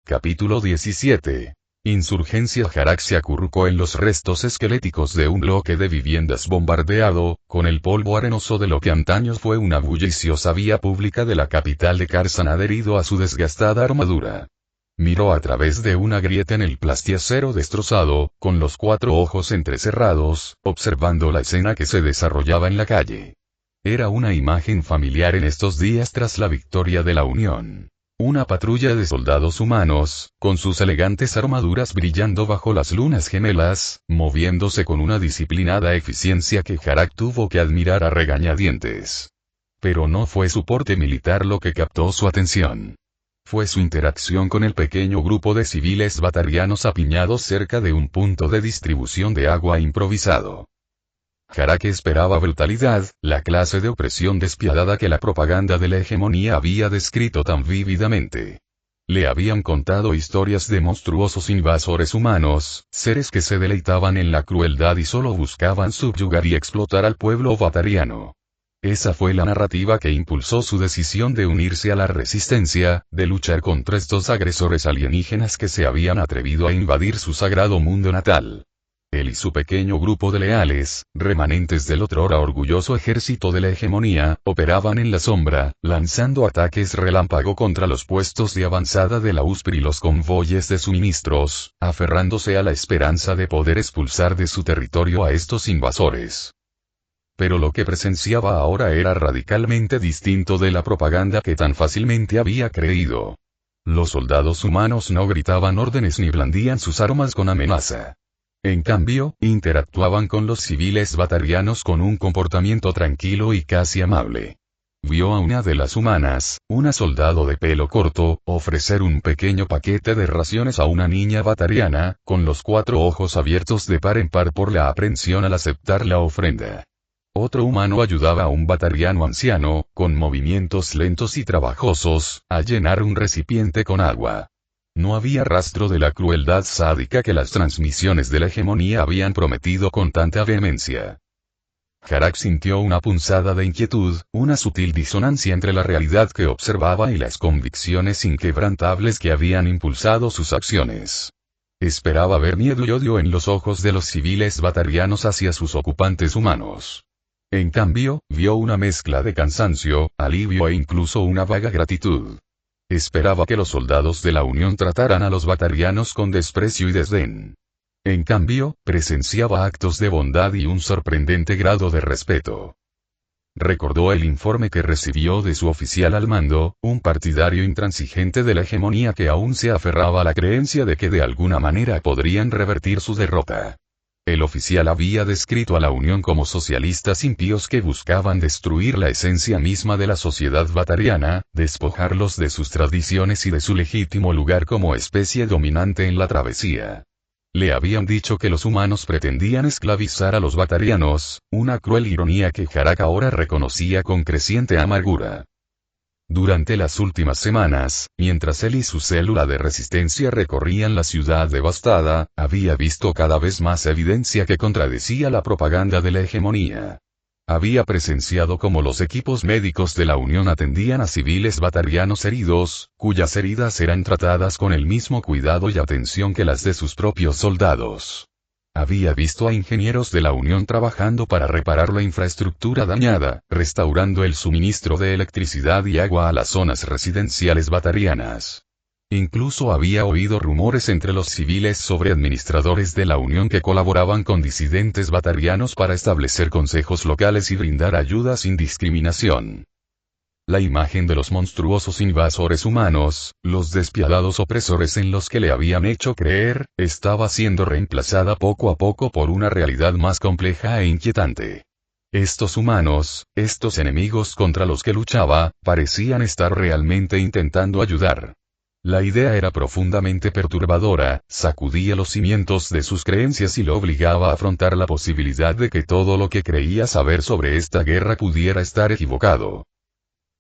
Capítulo 17. Insurgencia. Harak se acurrucó en los restos esqueléticos de un bloque de viviendas bombardeado, con el polvo arenoso de lo que antaño fue una bulliciosa vía pública de la capital de Karsan adherido a su desgastada armadura. Miró a través de una grieta en el plastiacero destrozado, con los 4 ojos entrecerrados, observando la escena que se desarrollaba en la calle. Era una imagen familiar en estos días tras la victoria de la Unión. Una patrulla de soldados humanos, con sus elegantes armaduras brillando bajo las lunas gemelas, moviéndose con una disciplinada eficiencia que Harak tuvo que admirar a regañadientes. Pero no fue su porte militar lo que captó su atención. Fue su interacción con el pequeño grupo de civiles batarianos apiñados cerca de un punto de distribución de agua improvisado. Harak esperaba brutalidad, la clase de opresión despiadada que la propaganda de la hegemonía había descrito tan vívidamente. Le habían contado historias de monstruosos invasores humanos, seres que se deleitaban en la crueldad y solo buscaban subyugar y explotar al pueblo batariano. Esa fue la narrativa que impulsó su decisión de unirse a la resistencia, de luchar contra estos agresores alienígenas que se habían atrevido a invadir su sagrado mundo natal. Él y su pequeño grupo de leales, remanentes del otrora orgulloso ejército de la hegemonía, operaban en la sombra, lanzando ataques relámpago contra los puestos de avanzada de la USPR y los convoyes de suministros, aferrándose a la esperanza de poder expulsar de su territorio a estos invasores. Pero lo que presenciaba ahora era radicalmente distinto de la propaganda que tan fácilmente había creído. Los soldados humanos no gritaban órdenes ni blandían sus armas con amenaza. En cambio, interactuaban con los civiles batarianos con un comportamiento tranquilo y casi amable. Vio a una de las humanas, una soldado de pelo corto, ofrecer un pequeño paquete de raciones a una niña batariana, con los 4 ojos abiertos de par en par por la aprensión al aceptar la ofrenda. Otro humano ayudaba a un batariano anciano, con movimientos lentos y trabajosos, a llenar un recipiente con agua. No había rastro de la crueldad sádica que las transmisiones de la hegemonía habían prometido con tanta vehemencia. Harak sintió una punzada de inquietud, una sutil disonancia entre la realidad que observaba y las convicciones inquebrantables que habían impulsado sus acciones. Esperaba ver miedo y odio en los ojos de los civiles batarianos hacia sus ocupantes humanos. En cambio, vio una mezcla de cansancio, alivio e incluso una vaga gratitud. Esperaba que los soldados de la Unión trataran a los batarianos con desprecio y desdén. En cambio, presenciaba actos de bondad y un sorprendente grado de respeto. Recordó el informe que recibió de su oficial al mando, un partidario intransigente de la hegemonía que aún se aferraba a la creencia de que de alguna manera podrían revertir su derrota. El oficial había descrito a la Unión como socialistas impíos que buscaban destruir la esencia misma de la sociedad batariana, despojarlos de sus tradiciones y de su legítimo lugar como especie dominante en la travesía. Le habían dicho que los humanos pretendían esclavizar a los batarianos, una cruel ironía que Harak ahora reconocía con creciente amargura. Durante las últimas semanas, mientras él y su célula de resistencia recorrían la ciudad devastada, había visto cada vez más evidencia que contradecía la propaganda de la hegemonía. Había presenciado cómo los equipos médicos de la Unión atendían a civiles batarianos heridos, cuyas heridas eran tratadas con el mismo cuidado y atención que las de sus propios soldados. Había visto a ingenieros de la Unión trabajando para reparar la infraestructura dañada, restaurando el suministro de electricidad y agua a las zonas residenciales batarianas. Incluso había oído rumores entre los civiles sobre administradores de la Unión que colaboraban con disidentes batarianos para establecer consejos locales y brindar ayuda sin discriminación. La imagen de los monstruosos invasores humanos, los despiadados opresores en los que le habían hecho creer, estaba siendo reemplazada poco a poco por una realidad más compleja e inquietante. Estos humanos, estos enemigos contra los que luchaba, parecían estar realmente intentando ayudar. La idea era profundamente perturbadora, sacudía los cimientos de sus creencias y lo obligaba a afrontar la posibilidad de que todo lo que creía saber sobre esta guerra pudiera estar equivocado.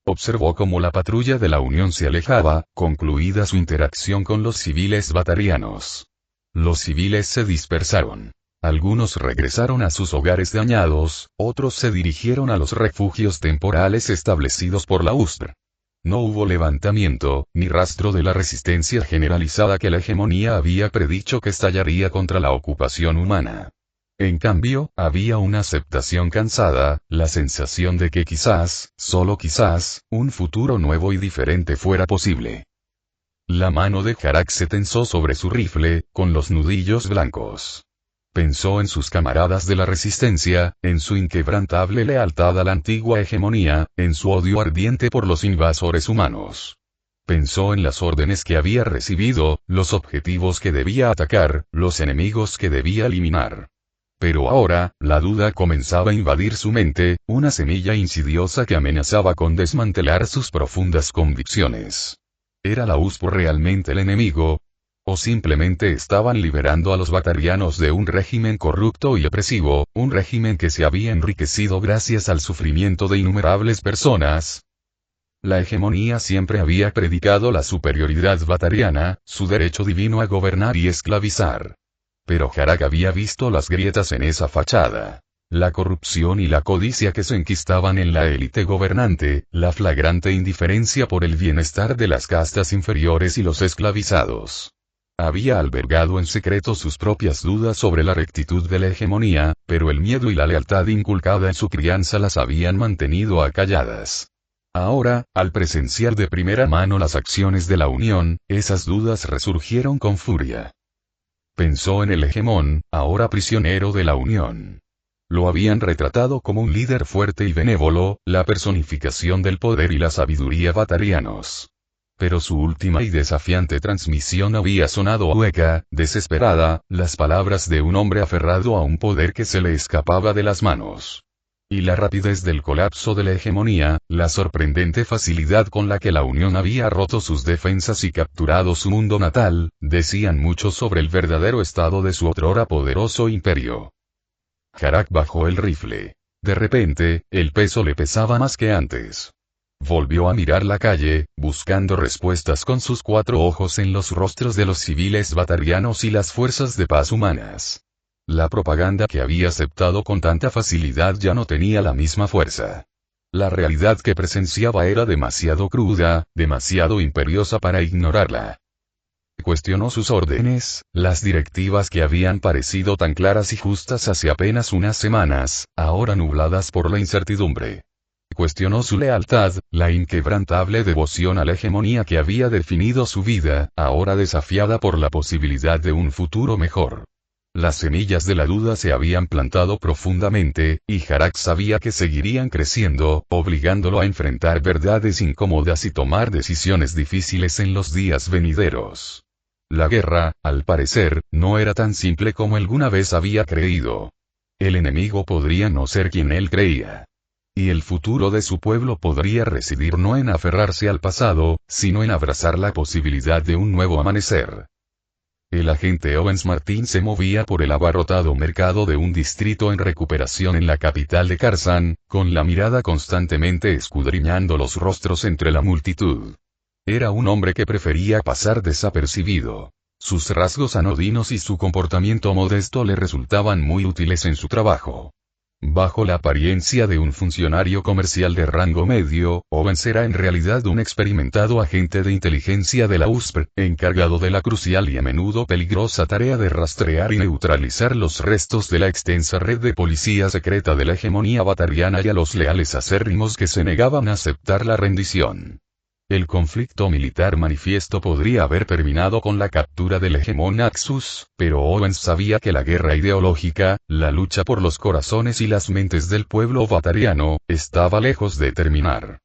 Observó cómo la patrulla de la Unión se alejaba, concluida su interacción con los civiles batarianos. Los civiles se dispersaron. Algunos regresaron a sus hogares dañados, otros se dirigieron a los refugios temporales establecidos por la USPR. No hubo levantamiento, ni rastro de la resistencia generalizada que la hegemonía había predicho que estallaría contra la ocupación humana. En cambio, había una aceptación cansada, la sensación de que quizás, solo quizás, un futuro nuevo y diferente fuera posible. La mano de Harak se tensó sobre su rifle, con los nudillos blancos. Pensó en sus camaradas de la resistencia, en su inquebrantable lealtad a la antigua hegemonía, en su odio ardiente por los invasores humanos. Pensó en las órdenes que había recibido, los objetivos que debía atacar, los enemigos que debía eliminar. Pero ahora, la duda comenzaba a invadir su mente, una semilla insidiosa que amenazaba con desmantelar sus profundas convicciones. ¿Era la USP realmente el enemigo? ¿O simplemente estaban liberando a los batarianos de un régimen corrupto y opresivo, un régimen que se había enriquecido gracias al sufrimiento de innumerables personas? La hegemonía siempre había predicado la superioridad batariana, su derecho divino a gobernar y esclavizar. Pero Harak había visto las grietas en esa fachada. La corrupción y la codicia que se enquistaban en la élite gobernante, la flagrante indiferencia por el bienestar de las castas inferiores y los esclavizados. Había albergado en secreto sus propias dudas sobre la rectitud de la hegemonía, pero el miedo y la lealtad inculcada en su crianza las habían mantenido acalladas. Ahora, al presenciar de primera mano las acciones de la Unión, esas dudas resurgieron con furia. Pensó en el hegemón, ahora prisionero de la Unión. Lo habían retratado como un líder fuerte y benévolo, la personificación del poder y la sabiduría batarianos. Pero su última y desafiante transmisión había sonado hueca, desesperada, las palabras de un hombre aferrado a un poder que se le escapaba de las manos. Y la rapidez del colapso de la hegemonía, la sorprendente facilidad con la que la Unión había roto sus defensas y capturado su mundo natal, decían mucho sobre el verdadero estado de su otrora poderoso imperio. Harak bajó el rifle. De repente, el peso le pesaba más que antes. Volvió a mirar la calle, buscando respuestas con sus 4 ojos en los rostros de los civiles batarianos y las fuerzas de paz humanas. La propaganda que había aceptado con tanta facilidad ya no tenía la misma fuerza. La realidad que presenciaba era demasiado cruda, demasiado imperiosa para ignorarla. Cuestionó sus órdenes, las directivas que habían parecido tan claras y justas hace apenas unas semanas, ahora nubladas por la incertidumbre. Cuestionó su lealtad, la inquebrantable devoción a la hegemonía que había definido su vida, ahora desafiada por la posibilidad de un futuro mejor. Las semillas de la duda se habían plantado profundamente, y Harak sabía que seguirían creciendo, obligándolo a enfrentar verdades incómodas y tomar decisiones difíciles en los días venideros. La guerra, al parecer, no era tan simple como alguna vez había creído. El enemigo podría no ser quien él creía. Y el futuro de su pueblo podría residir no en aferrarse al pasado, sino en abrazar la posibilidad de un nuevo amanecer. El agente Owens Martin se movía por el abarrotado mercado de un distrito en recuperación en la capital de Karsan, con la mirada constantemente escudriñando los rostros entre la multitud. Era un hombre que prefería pasar desapercibido. Sus rasgos anodinos y su comportamiento modesto le resultaban muy útiles en su trabajo. Bajo la apariencia de un funcionario comercial de rango medio, Owens era en realidad un experimentado agente de inteligencia de la USP, encargado de la crucial y a menudo peligrosa tarea de rastrear y neutralizar los restos de la extensa red de policía secreta de la hegemonía batariana y a los leales acérrimos que se negaban a aceptar la rendición. El conflicto militar manifiesto podría haber terminado con la captura del hegemón Axus, pero Owens sabía que la guerra ideológica, la lucha por los corazones y las mentes del pueblo batariano, estaba lejos de terminar.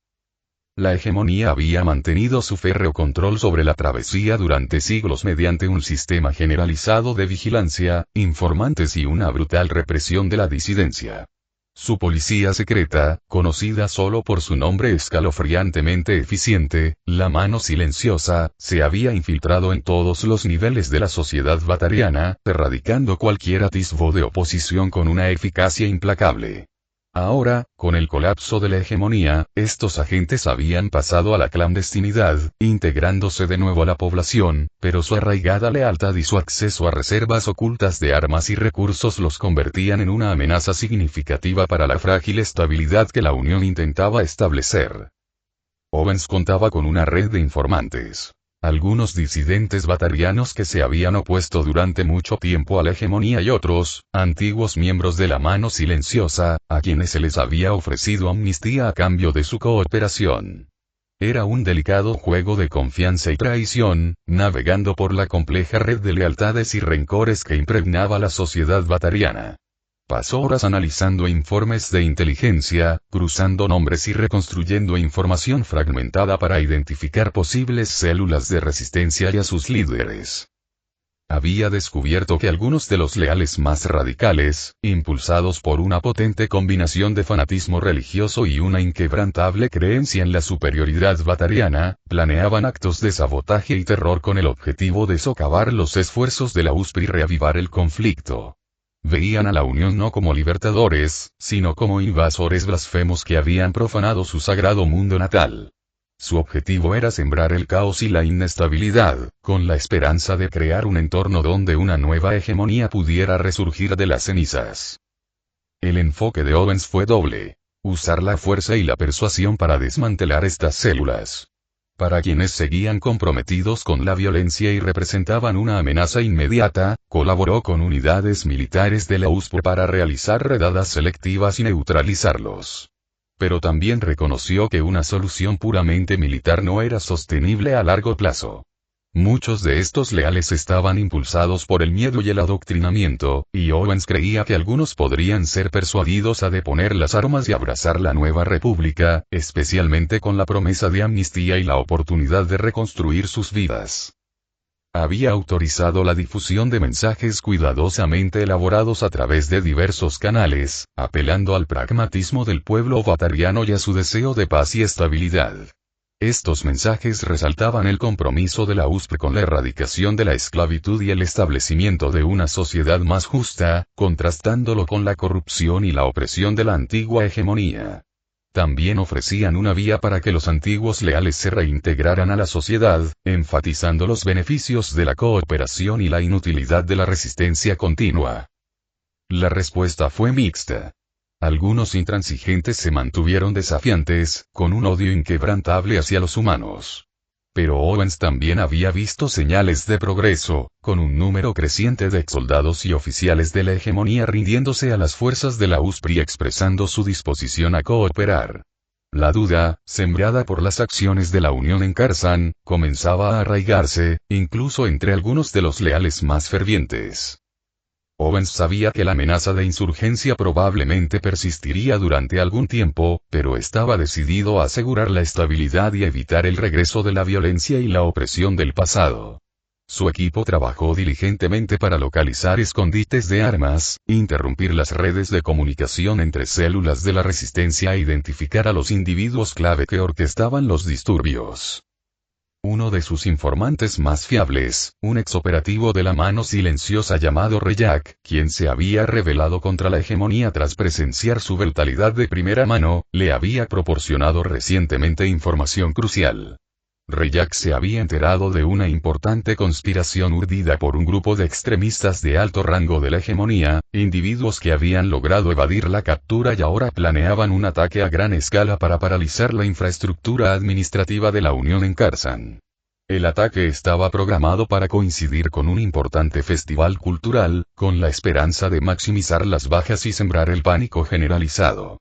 La hegemonía había mantenido su férreo control sobre la travesía durante siglos mediante un sistema generalizado de vigilancia, informantes y una brutal represión de la disidencia. Su policía secreta, conocida solo por su nombre escalofriantemente eficiente, la mano silenciosa, se había infiltrado en todos los niveles de la sociedad batariana, erradicando cualquier atisbo de oposición con una eficacia implacable. Ahora, con el colapso de la hegemonía, estos agentes habían pasado a la clandestinidad, integrándose de nuevo a la población, pero su arraigada lealtad y su acceso a reservas ocultas de armas y recursos los convertían en una amenaza significativa para la frágil estabilidad que la Unión intentaba establecer. Owens contaba con una red de informantes. Algunos disidentes batarianos que se habían opuesto durante mucho tiempo a la hegemonía y otros, antiguos miembros de la mano silenciosa, a quienes se les había ofrecido amnistía a cambio de su cooperación. Era un delicado juego de confianza y traición, navegando por la compleja red de lealtades y rencores que impregnaba la sociedad batariana. Pasó horas analizando informes de inteligencia, cruzando nombres y reconstruyendo información fragmentada para identificar posibles células de resistencia y a sus líderes. Había descubierto que algunos de los leales más radicales, impulsados por una potente combinación de fanatismo religioso y una inquebrantable creencia en la superioridad batariana, planeaban actos de sabotaje y terror con el objetivo de socavar los esfuerzos de la USP y reavivar el conflicto. Veían a la Unión no como libertadores, sino como invasores blasfemos que habían profanado su sagrado mundo natal. Su objetivo era sembrar el caos y la inestabilidad, con la esperanza de crear un entorno donde una nueva hegemonía pudiera resurgir de las cenizas. El enfoque de Owens fue doble: usar la fuerza y la persuasión para desmantelar estas células. Para quienes seguían comprometidos con la violencia y representaban una amenaza inmediata, colaboró con unidades militares de la USP para realizar redadas selectivas y neutralizarlos. Pero también reconoció que una solución puramente militar no era sostenible a largo plazo. Muchos de estos leales estaban impulsados por el miedo y el adoctrinamiento, y Owens creía que algunos podrían ser persuadidos a deponer las armas y abrazar la nueva república, especialmente con la promesa de amnistía y la oportunidad de reconstruir sus vidas. Había autorizado la difusión de mensajes cuidadosamente elaborados a través de diversos canales, apelando al pragmatismo del pueblo batariano y a su deseo de paz y estabilidad. Estos mensajes resaltaban el compromiso de la USP con la erradicación de la esclavitud y el establecimiento de una sociedad más justa, contrastándolo con la corrupción y la opresión de la antigua hegemonía. También ofrecían una vía para que los antiguos leales se reintegraran a la sociedad, enfatizando los beneficios de la cooperación y la inutilidad de la resistencia continua. La respuesta fue mixta. Algunos intransigentes se mantuvieron desafiantes, con un odio inquebrantable hacia los humanos. Pero Owens también había visto señales de progreso, con un número creciente de exsoldados y oficiales de la hegemonía rindiéndose a las fuerzas de la USP y expresando su disposición a cooperar. La duda, sembrada por las acciones de la Unión en Kharzán, comenzaba a arraigarse, incluso entre algunos de los leales más fervientes. Owens sabía que la amenaza de insurgencia probablemente persistiría durante algún tiempo, pero estaba decidido a asegurar la estabilidad y evitar el regreso de la violencia y la opresión del pasado. Su equipo trabajó diligentemente para localizar escondites de armas, interrumpir las redes de comunicación entre células de la resistencia e identificar a los individuos clave que orquestaban los disturbios. Uno de sus informantes más fiables, un exoperativo de la mano silenciosa llamado Rejak, quien se había rebelado contra la hegemonía tras presenciar su brutalidad de primera mano, le había proporcionado recientemente información crucial. Rejak se había enterado de una importante conspiración urdida por un grupo de extremistas de alto rango de la hegemonía, individuos que habían logrado evadir la captura y ahora planeaban un ataque a gran escala para paralizar la infraestructura administrativa de la Unión en Kharzán. El ataque estaba programado para coincidir con un importante festival cultural, con la esperanza de maximizar las bajas y sembrar el pánico generalizado.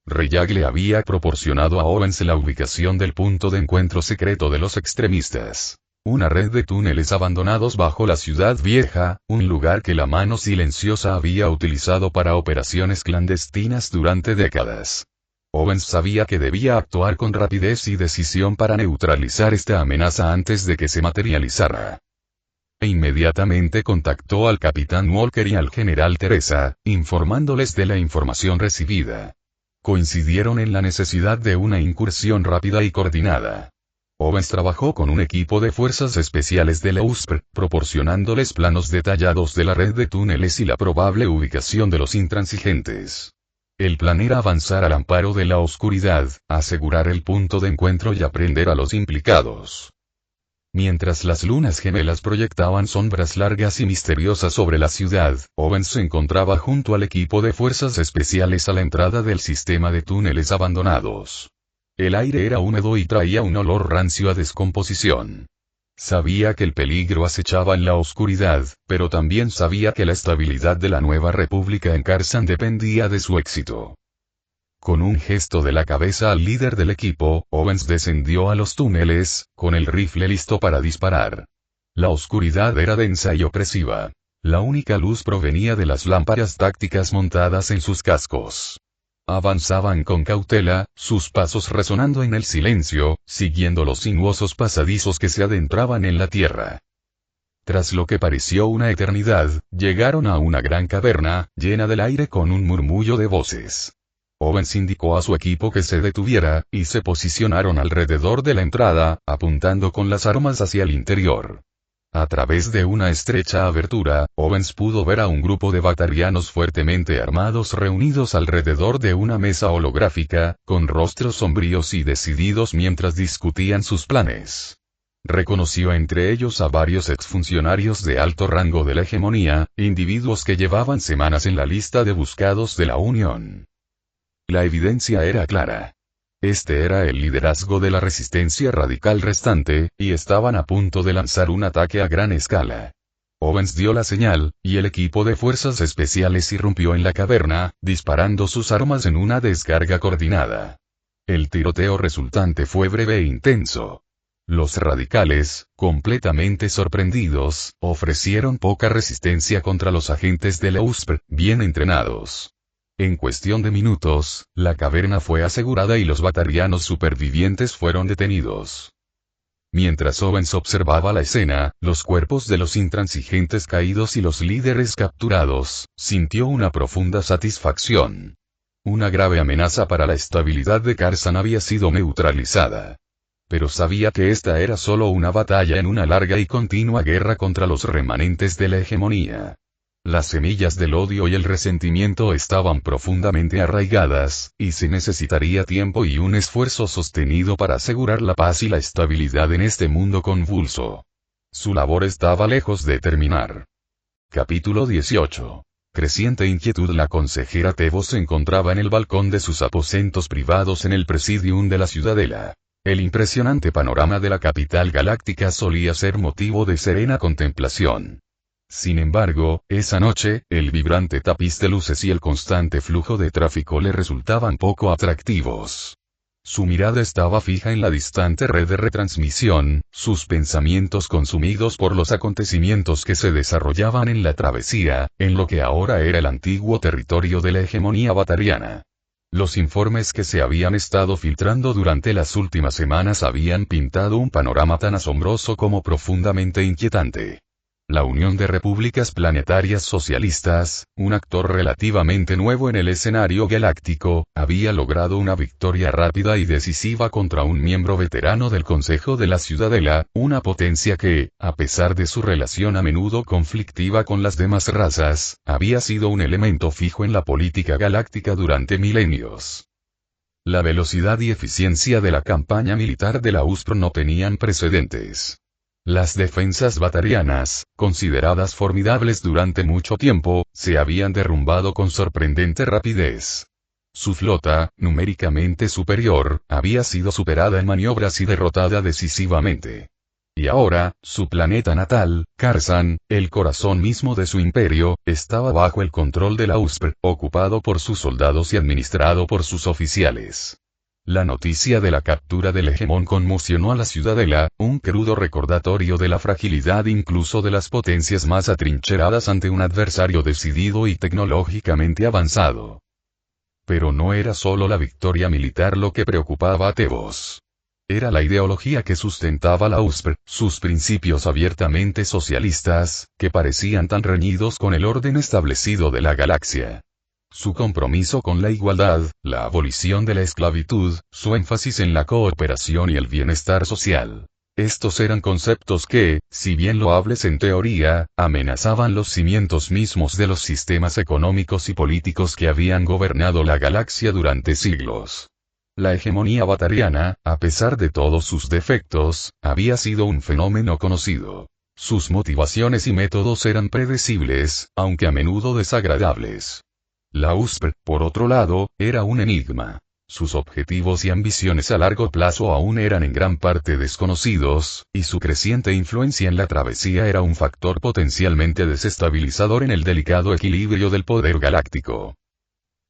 Rejak le había proporcionado a Owens la ubicación del punto de encuentro secreto de los extremistas. Una red de túneles abandonados bajo la ciudad vieja, un lugar que la mano silenciosa había utilizado para operaciones clandestinas durante décadas. Owens sabía que debía actuar con rapidez y decisión para neutralizar esta amenaza antes de que se materializara. Inmediatamente contactó al capitán Walker y al general Teresa, informándoles de la información recibida. Coincidieron en la necesidad de una incursión rápida y coordinada. Owens trabajó con un equipo de fuerzas especiales de la USP, proporcionándoles planos detallados de la red de túneles y la probable ubicación de los intransigentes. El plan era avanzar al amparo de la oscuridad, asegurar el punto de encuentro y aprender a los implicados. Mientras las lunas gemelas proyectaban sombras largas y misteriosas sobre la ciudad, Owens se encontraba junto al equipo de fuerzas especiales a la entrada del sistema de túneles abandonados. El aire era húmedo y traía un olor rancio a descomposición. Sabía que el peligro acechaba en la oscuridad, pero también sabía que la estabilidad de la nueva república en Karsan dependía de su éxito. Con un gesto de la cabeza al líder del equipo, Owens descendió a los túneles, con el rifle listo para disparar. La oscuridad era densa y opresiva. La única luz provenía de las lámparas tácticas montadas en sus cascos. Avanzaban con cautela, sus pasos resonando en el silencio, siguiendo los sinuosos pasadizos que se adentraban en la tierra. Tras lo que pareció una eternidad, llegaron a una gran caverna, llena del aire con un murmullo de voces. Owens indicó a su equipo que se detuviera, y se posicionaron alrededor de la entrada, apuntando con las armas hacia el interior. A través de una estrecha abertura, Owens pudo ver a un grupo de batarianos fuertemente armados reunidos alrededor de una mesa holográfica, con rostros sombríos y decididos mientras discutían sus planes. Reconoció entre ellos a varios exfuncionarios de alto rango de la hegemonía, individuos que llevaban semanas en la lista de buscados de la Unión. La evidencia era clara. Este era el liderazgo de la resistencia radical restante, y estaban a punto de lanzar un ataque a gran escala. Owens dio la señal, y el equipo de fuerzas especiales irrumpió en la caverna, disparando sus armas en una descarga coordinada. El tiroteo resultante fue breve e intenso. Los radicales, completamente sorprendidos, ofrecieron poca resistencia contra los agentes de la USPR, bien entrenados. En cuestión de minutos, la caverna fue asegurada y los batarianos supervivientes fueron detenidos. Mientras Owens observaba la escena, los cuerpos de los intransigentes caídos y los líderes capturados, sintió una profunda satisfacción. Una grave amenaza para la estabilidad de Karsan había sido neutralizada. Pero sabía que esta era solo una batalla en una larga y continua guerra contra los remanentes de la hegemonía. Las semillas del odio y el resentimiento estaban profundamente arraigadas, y se necesitaría tiempo y un esfuerzo sostenido para asegurar la paz y la estabilidad en este mundo convulso. Su labor estaba lejos de terminar. Capítulo 18. Creciente inquietud. La consejera Tevos se encontraba en el balcón de sus aposentos privados en el Presidium de la Ciudadela. El impresionante panorama de la capital galáctica solía ser motivo de serena contemplación. Sin embargo, esa noche, el vibrante tapiz de luces y el constante flujo de tráfico le resultaban poco atractivos. Su mirada estaba fija en la distante red de retransmisión, sus pensamientos consumidos por los acontecimientos que se desarrollaban en la travesía, en lo que ahora era el antiguo territorio de la hegemonía batariana. Los informes que se habían estado filtrando durante las últimas semanas habían pintado un panorama tan asombroso como profundamente inquietante. La Unión de Repúblicas Planetarias Socialistas, un actor relativamente nuevo en el escenario galáctico, había logrado una victoria rápida y decisiva contra un miembro veterano del Consejo de la Ciudadela, una potencia que, a pesar de su relación a menudo conflictiva con las demás razas, había sido un elemento fijo en la política galáctica durante milenios. La velocidad y eficiencia de la campaña militar de la USPR no tenían precedentes. Las defensas batarianas, consideradas formidables durante mucho tiempo, se habían derrumbado con sorprendente rapidez. Su flota, numéricamente superior, había sido superada en maniobras y derrotada decisivamente. Y ahora, su planeta natal, Karsan, el corazón mismo de su imperio, estaba bajo el control de la USPR, ocupado por sus soldados y administrado por sus oficiales. La noticia de la captura del hegemón conmocionó a la Ciudadela, un crudo recordatorio de la fragilidad incluso de las potencias más atrincheradas ante un adversario decidido y tecnológicamente avanzado. Pero no era solo la victoria militar lo que preocupaba a Tevos. Era la ideología que sustentaba la USPR, sus principios abiertamente socialistas, que parecían tan reñidos con el orden establecido de la galaxia. Su compromiso con la igualdad, la abolición de la esclavitud, su énfasis en la cooperación y el bienestar social. Estos eran conceptos que, si bien loables en teoría, amenazaban los cimientos mismos de los sistemas económicos y políticos que habían gobernado la galaxia durante siglos. La hegemonía batariana, a pesar de todos sus defectos, había sido un fenómeno conocido. Sus motivaciones y métodos eran predecibles, aunque a menudo desagradables. La USPR, por otro lado, era un enigma. Sus objetivos y ambiciones a largo plazo aún eran en gran parte desconocidos, y su creciente influencia en la travesía era un factor potencialmente desestabilizador en el delicado equilibrio del poder galáctico.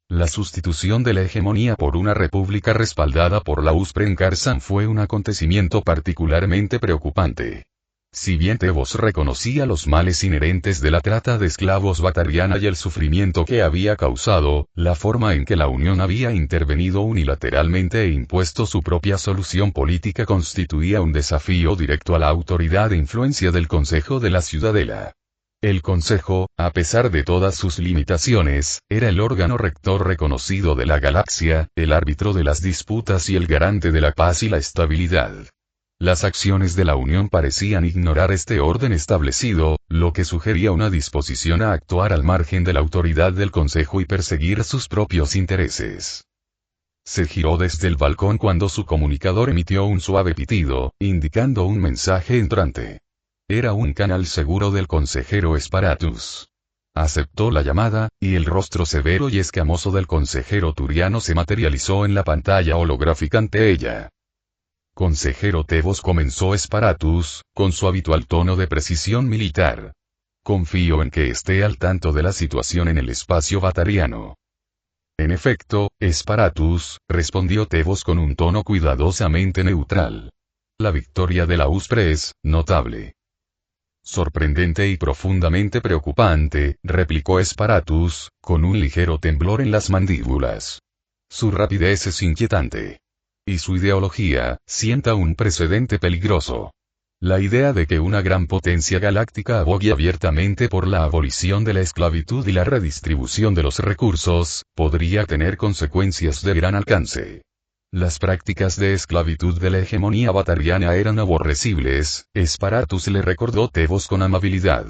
La sustitución de la hegemonía por una república respaldada por la USPRE en Karsan fue un acontecimiento particularmente preocupante. Si bien Tebos reconocía los males inherentes de la trata de esclavos batariana y el sufrimiento que había causado, la forma en que la Unión había intervenido unilateralmente e impuesto su propia solución política constituía un desafío directo a la autoridad e influencia del Consejo de la Ciudadela. El Consejo, a pesar de todas sus limitaciones, era el órgano rector reconocido de la galaxia, el árbitro de las disputas y el garante de la paz y la estabilidad. Las acciones de la Unión parecían ignorar este orden establecido, lo que sugería una disposición a actuar al margen de la autoridad del Consejo y perseguir sus propios intereses. Se giró desde el balcón cuando su comunicador emitió un suave pitido, indicando un mensaje entrante. Era un canal seguro del consejero Esparatus. Aceptó la llamada, y el rostro severo y escamoso del consejero turiano se materializó en la pantalla holográfica ante ella. Consejero Tebos, comenzó Esparatus, con su habitual tono de precisión militar. Confío en que esté al tanto de la situación en el espacio batariano. En efecto, Esparatus, respondió Tebos con un tono cuidadosamente neutral. La victoria de la USPRE es notable. Sorprendente y profundamente preocupante, replicó Esparatus, con un ligero temblor en las mandíbulas. Su rapidez es inquietante. Y su ideología, sienta un precedente peligroso. La idea de que una gran potencia galáctica abogue abiertamente por la abolición de la esclavitud y la redistribución de los recursos, podría tener consecuencias de gran alcance. Las prácticas de esclavitud de la hegemonía batariana eran aborrecibles, Esparatus le recordó Tebos con amabilidad.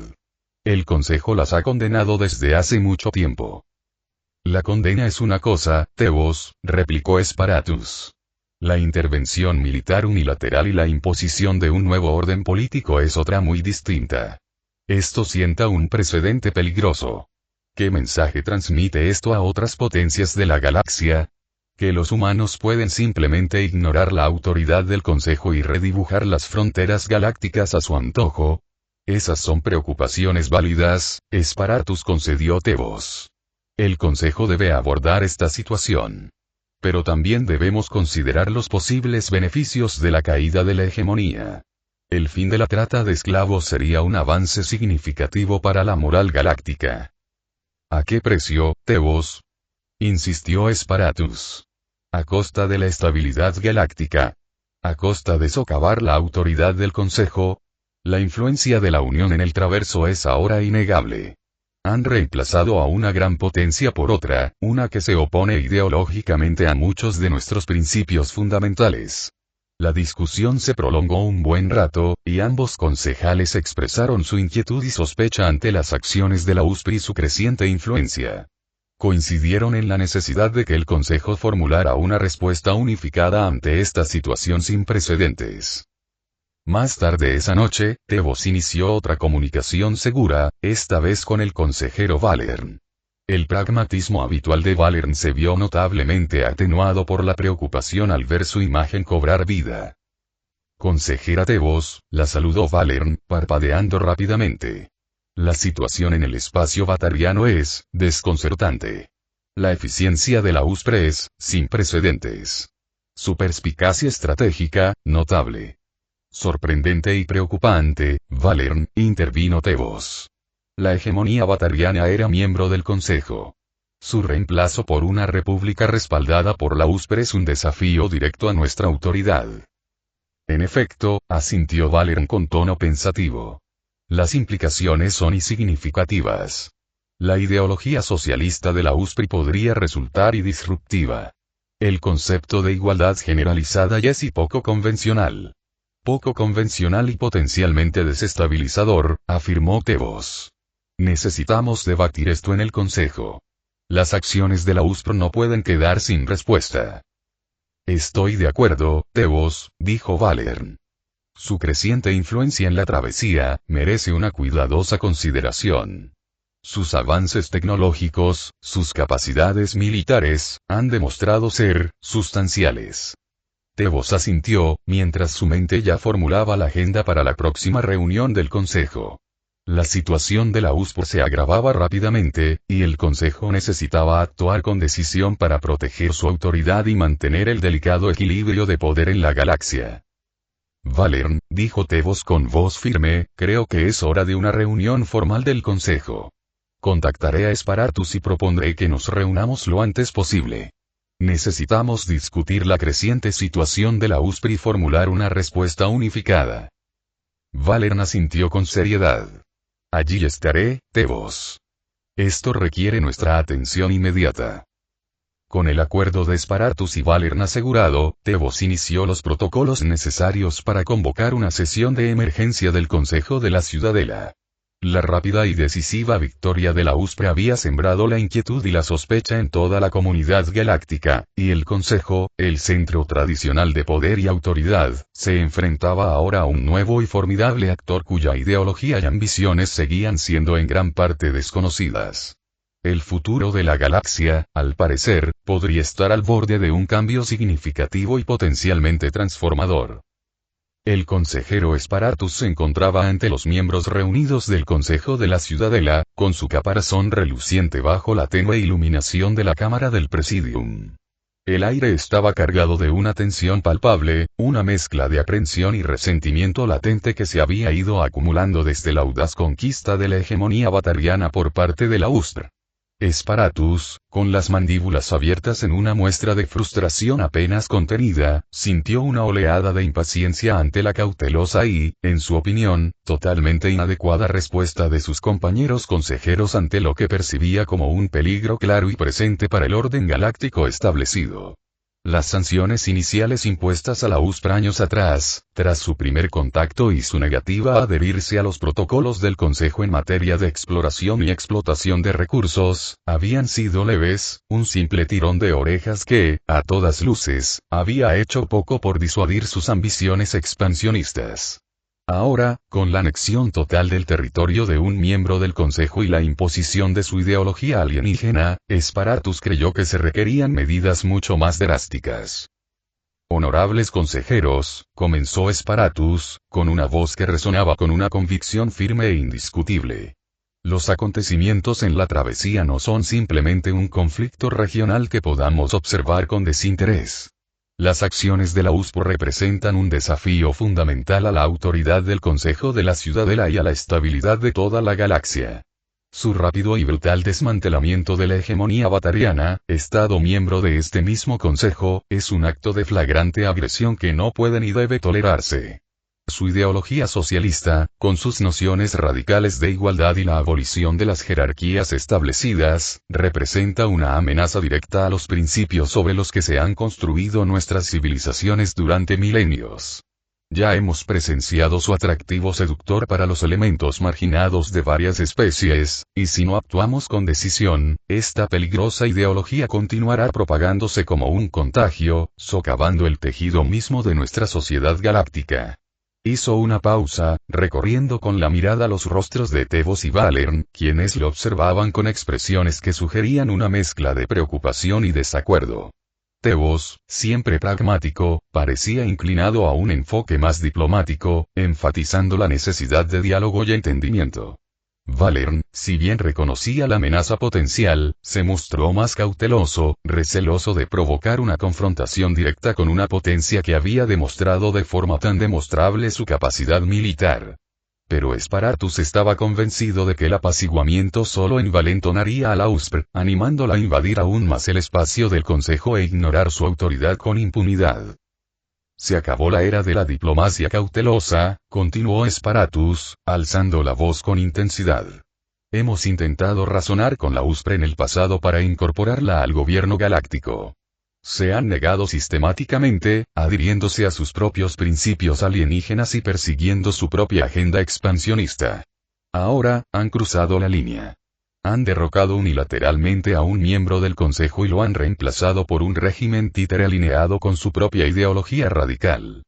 El Consejo las ha condenado desde hace mucho tiempo. La condena es una cosa, Tebos, replicó Esparatus. La intervención militar unilateral y la imposición de un nuevo orden político es otra muy distinta. Esto sienta un precedente peligroso. ¿Qué mensaje transmite esto a otras potencias de la galaxia? Que los humanos pueden simplemente ignorar la autoridad del Consejo y redibujar las fronteras galácticas a su antojo. Esas son preocupaciones válidas, Esparatus, concedió Tebos. El Consejo debe abordar esta situación. Pero también debemos considerar los posibles beneficios de la caída de la hegemonía. El fin de la trata de esclavos sería un avance significativo para la moral galáctica. ¿A qué precio, Tebos?, insistió Esparatus. A costa de la estabilidad galáctica. A costa de socavar la autoridad del Consejo. La influencia de la Unión en el Traverso es ahora innegable. Han reemplazado a una gran potencia por otra, una que se opone ideológicamente a muchos de nuestros principios fundamentales. La discusión se prolongó un buen rato, y ambos concejales expresaron su inquietud y sospecha ante las acciones de la USPRE y su creciente influencia. Coincidieron en la necesidad de que el Consejo formulara una respuesta unificada ante esta situación sin precedentes. Más tarde esa noche, Tebos inició otra comunicación segura, esta vez con el consejero Valern. El pragmatismo habitual de Valern se vio notablemente atenuado por la preocupación al ver su imagen cobrar vida. Consejera Tebos, la saludó Valern, parpadeando rápidamente. La situación en el espacio batariano es desconcertante. La eficiencia de la USPRE es sin precedentes. Su perspicacia estratégica, notable. Sorprendente y preocupante, Valern, intervino Tebos. La hegemonía batariana era miembro del Consejo. Su reemplazo por una república respaldada por la USPRE es un desafío directo a nuestra autoridad. En efecto, asintió Valern con tono pensativo. Las implicaciones son insignificativas. La ideología socialista de la USPRE podría resultar disruptiva. El concepto de igualdad generalizada ya es poco convencional. Poco convencional y potencialmente desestabilizador, afirmó Tebos. Necesitamos debatir esto en el Consejo. Las acciones de la USPRE no pueden quedar sin respuesta. Estoy de acuerdo, Tebos, dijo Valern. Su creciente influencia en la travesía merece una cuidadosa consideración. Sus avances tecnológicos, sus capacidades militares, han demostrado ser sustanciales. Tebos asintió, mientras su mente ya formulaba la agenda para la próxima reunión del Consejo. La situación de la USPR se agravaba rápidamente, y el Consejo necesitaba actuar con decisión para proteger su autoridad y mantener el delicado equilibrio de poder en la galaxia. Valern, dijo Tebos con voz firme, creo que es hora de una reunión formal del Consejo. Contactaré a Esparatus y propondré que nos reunamos lo antes posible. Necesitamos discutir la creciente situación de la USPR y formular una respuesta unificada. Valern asintió con seriedad. Allí estaré, Tebos. Esto requiere nuestra atención inmediata. Con el acuerdo de Esparatus y Valern asegurado, Tebos inició los protocolos necesarios para convocar una sesión de emergencia del Consejo de la Ciudadela. La rápida y decisiva victoria de la USPR había sembrado la inquietud y la sospecha en toda la comunidad galáctica, y el Consejo, el centro tradicional de poder y autoridad, se enfrentaba ahora a un nuevo y formidable actor cuya ideología y ambiciones seguían siendo en gran parte desconocidas. El futuro de la galaxia, al parecer, podría estar al borde de un cambio significativo y potencialmente transformador. El consejero Esparatus se encontraba ante los miembros reunidos del Consejo de la Ciudadela, con su caparazón reluciente bajo la tenue iluminación de la cámara del Presidium. El aire estaba cargado de una tensión palpable, una mezcla de aprensión y resentimiento latente que se había ido acumulando desde la audaz conquista de la hegemonía batariana por parte de la USPR. Esparatus, con las mandíbulas abiertas en una muestra de frustración apenas contenida, sintió una oleada de impaciencia ante la cautelosa y, en su opinión, totalmente inadecuada respuesta de sus compañeros consejeros ante lo que percibía como un peligro claro y presente para el orden galáctico establecido. Las sanciones iniciales impuestas a la USPR años atrás, tras su primer contacto y su negativa a adherirse a los protocolos del Consejo en materia de exploración y explotación de recursos, habían sido leves, un simple tirón de orejas que, a todas luces, había hecho poco por disuadir sus ambiciones expansionistas. Ahora, con la anexión total del territorio de un miembro del Consejo y la imposición de su ideología alienígena, Esparatus creyó que se requerían medidas mucho más drásticas. Honorables consejeros, comenzó Esparatus, con una voz que resonaba con una convicción firme e indiscutible. Los acontecimientos en la travesía no son simplemente un conflicto regional que podamos observar con desinterés. Las acciones de la USPR representan un desafío fundamental a la autoridad del Consejo de la Ciudadela y a la estabilidad de toda la galaxia. Su rápido y brutal desmantelamiento de la hegemonía batariana, Estado miembro de este mismo Consejo, es un acto de flagrante agresión que no puede ni debe tolerarse. Su ideología socialista, con sus nociones radicales de igualdad y la abolición de las jerarquías establecidas, representa una amenaza directa a los principios sobre los que se han construido nuestras civilizaciones durante milenios. Ya hemos presenciado su atractivo seductor para los elementos marginados de varias especies, y si no actuamos con decisión, esta peligrosa ideología continuará propagándose como un contagio, socavando el tejido mismo de nuestra sociedad galáctica. Hizo una pausa, recorriendo con la mirada los rostros de Tebos y Valern, quienes lo observaban con expresiones que sugerían una mezcla de preocupación y desacuerdo. Tebos, siempre pragmático, parecía inclinado a un enfoque más diplomático, enfatizando la necesidad de diálogo y entendimiento. Valern, si bien reconocía la amenaza potencial, se mostró más cauteloso, receloso de provocar una confrontación directa con una potencia que había demostrado de forma tan demostrable su capacidad militar. Pero Esparatus estaba convencido de que el apaciguamiento solo envalentonaría a la USPR, animándola a invadir aún más el espacio del Consejo e ignorar su autoridad con impunidad. Se acabó la era de la diplomacia cautelosa, continuó Esparatus, alzando la voz con intensidad. Hemos intentado razonar con la USPR en el pasado para incorporarla al gobierno galáctico. Se han negado sistemáticamente, adhiriéndose a sus propios principios alienígenas y persiguiendo su propia agenda expansionista. Ahora, han cruzado la línea. Han derrocado unilateralmente a un miembro del Consejo y lo han reemplazado por un régimen títere alineado con su propia ideología radical.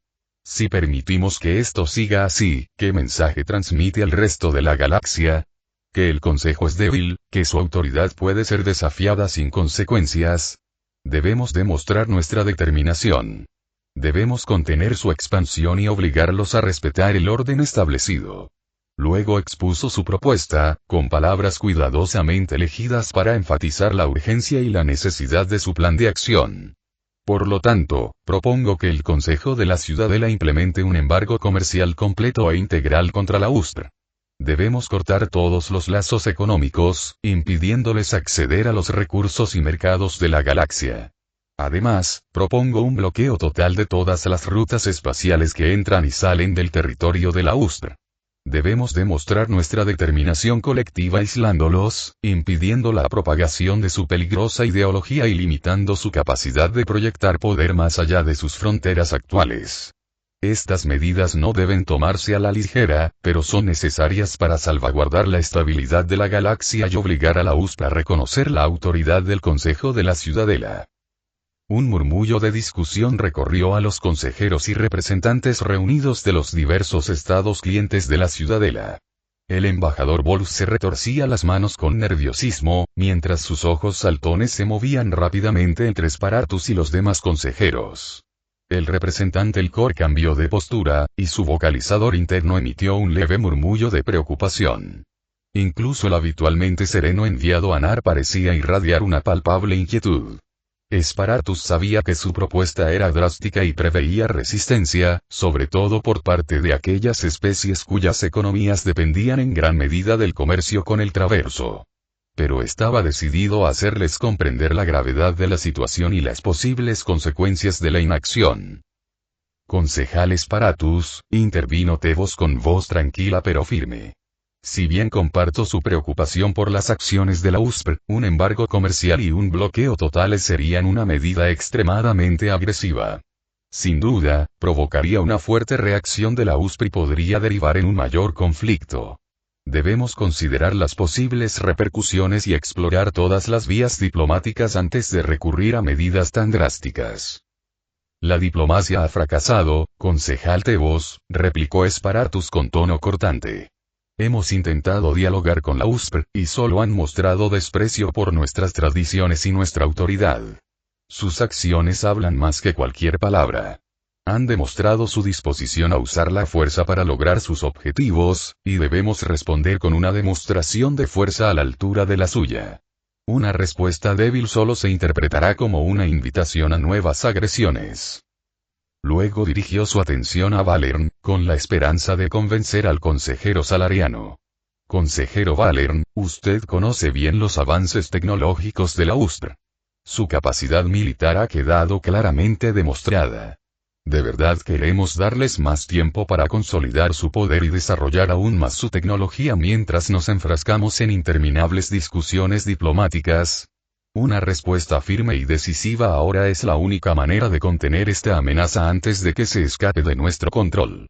Si permitimos que esto siga así, ¿qué mensaje transmite al resto de la galaxia? que el Consejo es débil, que su autoridad puede ser desafiada sin consecuencias. Debemos demostrar nuestra determinación. Debemos contener su expansión y obligarlos a respetar el orden establecido. Luego expuso su propuesta, con palabras cuidadosamente elegidas para enfatizar la urgencia y la necesidad de su plan de acción. Por lo tanto, propongo que el Consejo de la Ciudadela implemente un embargo comercial completo e integral contra la USPR. Debemos cortar todos los lazos económicos, impidiéndoles acceder a los recursos y mercados de la galaxia. Además, propongo un bloqueo total de todas las rutas espaciales que entran y salen del territorio de la USPR. Debemos demostrar nuestra determinación colectiva aislándolos, impidiendo la propagación de su peligrosa ideología y limitando su capacidad de proyectar poder más allá de sus fronteras actuales. Estas medidas no deben tomarse a la ligera, pero son necesarias para salvaguardar la estabilidad de la galaxia y obligar a la USPR a reconocer la autoridad del Consejo de la Ciudadela. Un murmullo de discusión recorrió a los consejeros y representantes reunidos de los diversos estados clientes de la Ciudadela. El embajador Volus se retorcía las manos con nerviosismo, mientras sus ojos saltones se movían rápidamente entre Sparatus y los demás consejeros. El representante Elcor cambió de postura, y su vocalizador interno emitió un leve murmullo de preocupación. Incluso el habitualmente sereno enviado Anar parecía irradiar una palpable inquietud. Sparatus sabía que su propuesta era drástica y preveía resistencia, sobre todo por parte de aquellas especies cuyas economías dependían en gran medida del comercio con el Traverso. Pero estaba decidido a hacerles comprender la gravedad de la situación y las posibles consecuencias de la inacción. Concejal Sparatus, intervino Tebos con voz tranquila pero firme. Si bien comparto su preocupación por las acciones de la USPR, un embargo comercial y un bloqueo totales serían una medida extremadamente agresiva. Sin duda, provocaría una fuerte reacción de la USPR y podría derivar en un mayor conflicto. Debemos considerar las posibles repercusiones y explorar todas las vías diplomáticas antes de recurrir a medidas tan drásticas. La diplomacia ha fracasado, concejal Tebos, replicó Sparatus con tono cortante. Hemos intentado dialogar con la USPR, y solo han mostrado desprecio por nuestras tradiciones y nuestra autoridad. Sus acciones hablan más que cualquier palabra. Han demostrado su disposición a usar la fuerza para lograr sus objetivos, y debemos responder con una demostración de fuerza a la altura de la suya. Una respuesta débil solo se interpretará como una invitación a nuevas agresiones. Luego dirigió su atención a Valern, con la esperanza de convencer al consejero Salariano. Consejero Valern, usted conoce bien los avances tecnológicos de la USPR. Su capacidad militar ha quedado claramente demostrada. ¿De verdad queremos darles más tiempo para consolidar su poder y desarrollar aún más su tecnología mientras nos enfrascamos en interminables discusiones diplomáticas? Una respuesta firme y decisiva ahora es la única manera de contener esta amenaza antes de que se escape de nuestro control.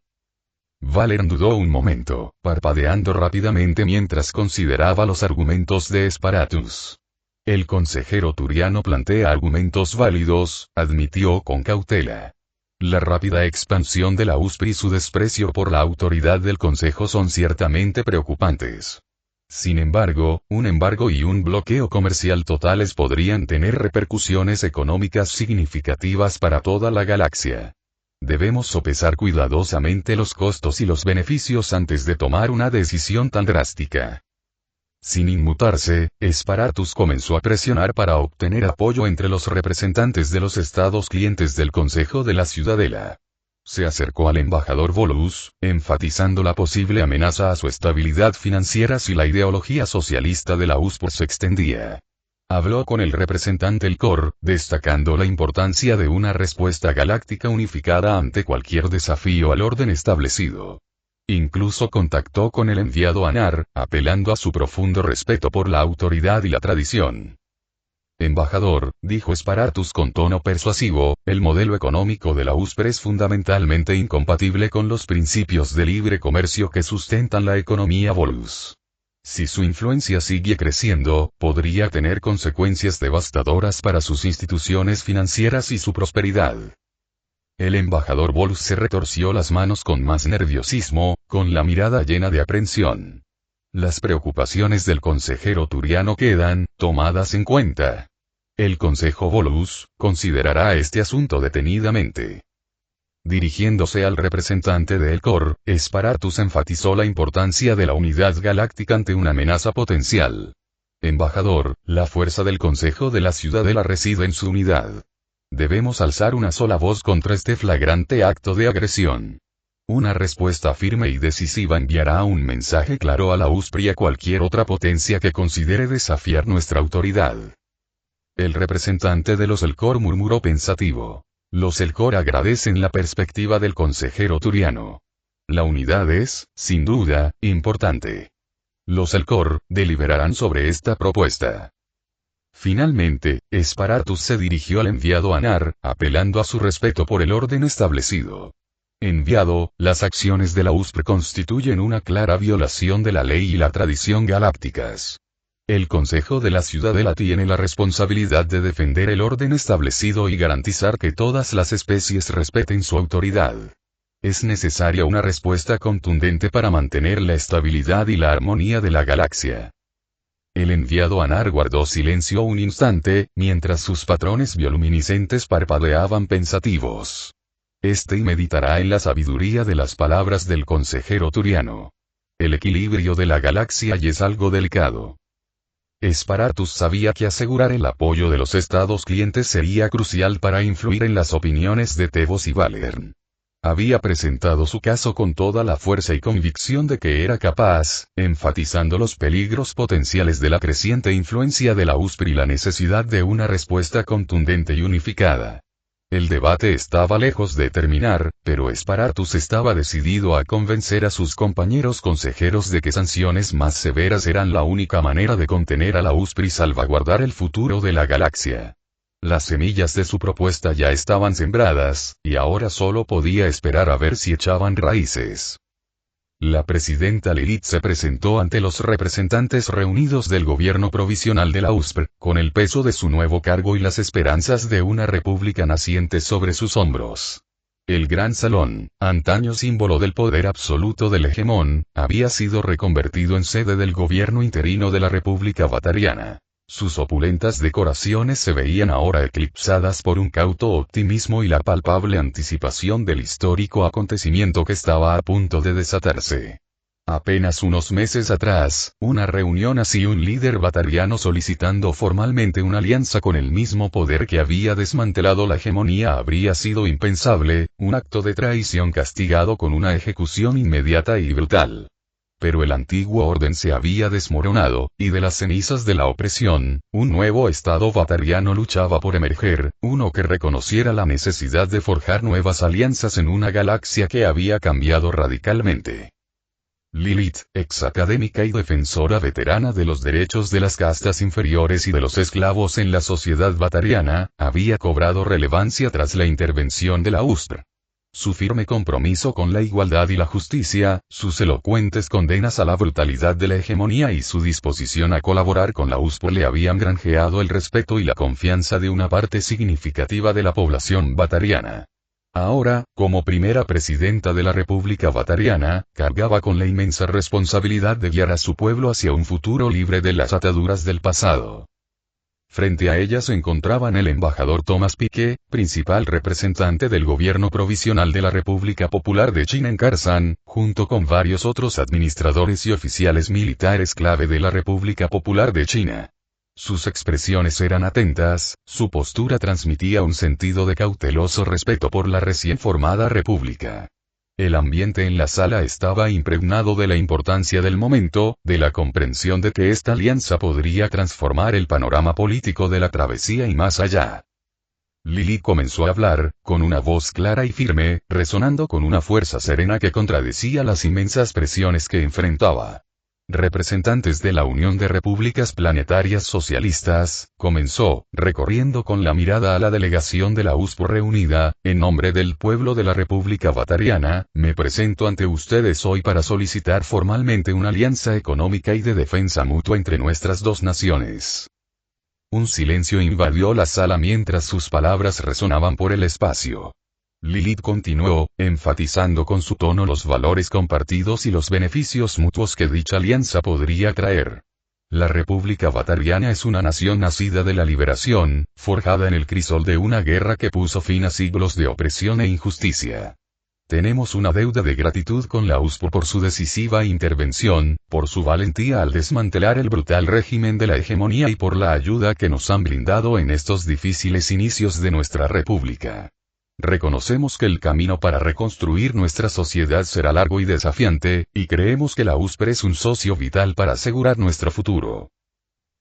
Valern dudó un momento, parpadeando rápidamente mientras consideraba los argumentos de Sparatus. El consejero turiano plantea argumentos válidos, admitió con cautela. La rápida expansión de la USPR y su desprecio por la autoridad del Consejo son ciertamente preocupantes. Sin embargo, un embargo y un bloqueo comercial totales podrían tener repercusiones económicas significativas para toda la galaxia. Debemos sopesar cuidadosamente los costos y los beneficios antes de tomar una decisión tan drástica. Sin inmutarse, Sparatus comenzó a presionar para obtener apoyo entre los representantes de los estados clientes del Consejo de la Ciudadela. Se acercó al embajador Volus, enfatizando la posible amenaza a su estabilidad financiera si la ideología socialista de la USPR se extendía. Habló con el representante Elcor, destacando la importancia de una respuesta galáctica unificada ante cualquier desafío al orden establecido. Incluso contactó con el enviado Anar, apelando a su profundo respeto por la autoridad y la tradición. Embajador, dijo Sparatus con tono persuasivo, el modelo económico de la USPR es fundamentalmente incompatible con los principios de libre comercio que sustentan la economía Volus. Si su influencia sigue creciendo, podría tener consecuencias devastadoras para sus instituciones financieras y su prosperidad. El embajador Volus se retorció las manos con más nerviosismo, con la mirada llena de aprensión. Las preocupaciones del consejero turiano quedan tomadas en cuenta. El Consejo Volus considerará este asunto detenidamente. Dirigiéndose al representante de Elcor, Esparatus enfatizó la importancia de la unidad galáctica ante una amenaza potencial. Embajador, la fuerza del Consejo de la Ciudadela reside en su unidad. Debemos alzar una sola voz contra este flagrante acto de agresión. Una respuesta firme y decisiva enviará un mensaje claro a la USPR y a cualquier otra potencia que considere desafiar nuestra autoridad. El representante de los Elcor murmuró pensativo. Los Elcor agradecen la perspectiva del consejero turiano. La unidad es, sin duda, importante. Los Elcor deliberarán sobre esta propuesta. Finalmente, Esparatus se dirigió al enviado Anar, apelando a su respeto por el orden establecido. Enviado, las acciones de la USPR constituyen una clara violación de la ley y la tradición galácticas. El Consejo de la Ciudadela tiene la responsabilidad de defender el orden establecido y garantizar que todas las especies respeten su autoridad. Es necesaria una respuesta contundente para mantener la estabilidad y la armonía de la galaxia. El enviado Anar guardó silencio un instante, mientras sus patrones bioluminiscentes parpadeaban pensativos. Meditará en la sabiduría de las palabras del consejero turiano. El equilibrio de la galaxia y es algo delicado. Esparatus sabía que asegurar el apoyo de los estados clientes sería crucial para influir en las opiniones de Tebos y Valern. Había presentado su caso con toda la fuerza y convicción de que era capaz, enfatizando los peligros potenciales de la creciente influencia de la USPR y la necesidad de una respuesta contundente y unificada. El debate estaba lejos de terminar, pero Esparatus estaba decidido a convencer a sus compañeros consejeros de que sanciones más severas eran la única manera de contener a la USPR y salvaguardar el futuro de la galaxia. Las semillas de su propuesta ya estaban sembradas, y ahora solo podía esperar a ver si echaban raíces. La presidenta Lilith se presentó ante los representantes reunidos del gobierno provisional de la USPR, con el peso de su nuevo cargo y las esperanzas de una república naciente sobre sus hombros. El gran salón, antaño símbolo del poder absoluto del hegemón, había sido reconvertido en sede del gobierno interino de la República Batariana. Sus opulentas decoraciones se veían ahora eclipsadas por un cauto optimismo y la palpable anticipación del histórico acontecimiento que estaba a punto de desatarse. Apenas unos meses atrás, una reunión así un líder batariano solicitando formalmente una alianza con el mismo poder que había desmantelado la hegemonía habría sido impensable, un acto de traición castigado con una ejecución inmediata y brutal. Pero el antiguo orden se había desmoronado, y de las cenizas de la opresión, un nuevo estado batariano luchaba por emerger, uno que reconociera la necesidad de forjar nuevas alianzas en una galaxia que había cambiado radicalmente. Lilith, ex académica y defensora veterana de los derechos de las castas inferiores y de los esclavos en la sociedad batariana, había cobrado relevancia tras la intervención de la USPR. Su firme compromiso con la igualdad y la justicia, sus elocuentes condenas a la brutalidad de la hegemonía y su disposición a colaborar con la USPR le habían granjeado el respeto y la confianza de una parte significativa de la población batariana. Ahora, como primera presidenta de la República Batariana, cargaba con la inmensa responsabilidad de guiar a su pueblo hacia un futuro libre de las ataduras del pasado. Frente a ella se encontraban el embajador Thomas Piquet, principal representante del gobierno provisional de la República Popular de China en Karsan, junto con varios otros administradores y oficiales militares clave de la República Popular de China. Sus expresiones eran atentas, su postura transmitía un sentido de cauteloso respeto por la recién formada república. El ambiente en la sala estaba impregnado de la importancia del momento, de la comprensión de que esta alianza podría transformar el panorama político de la travesía y más allá. Lily comenzó a hablar, con una voz clara y firme, resonando con una fuerza serena que contradecía las inmensas presiones que enfrentaba. Representantes de la Unión de Repúblicas Planetarias Socialistas, comenzó, recorriendo con la mirada a la delegación de la USPR reunida, en nombre del pueblo de la República Batariana, me presento ante ustedes hoy para solicitar formalmente una alianza económica y de defensa mutua entre nuestras dos naciones. Un silencio invadió la sala mientras sus palabras resonaban por el espacio. Lilith continuó, enfatizando con su tono los valores compartidos y los beneficios mutuos que dicha alianza podría traer. La República Batariana es una nación nacida de la liberación, forjada en el crisol de una guerra que puso fin a siglos de opresión e injusticia. Tenemos una deuda de gratitud con la USPO por su decisiva intervención, por su valentía al desmantelar el brutal régimen de la hegemonía y por la ayuda que nos han brindado en estos difíciles inicios de nuestra república. Reconocemos que el camino para reconstruir nuestra sociedad será largo y desafiante, y creemos que la USPR es un socio vital para asegurar nuestro futuro.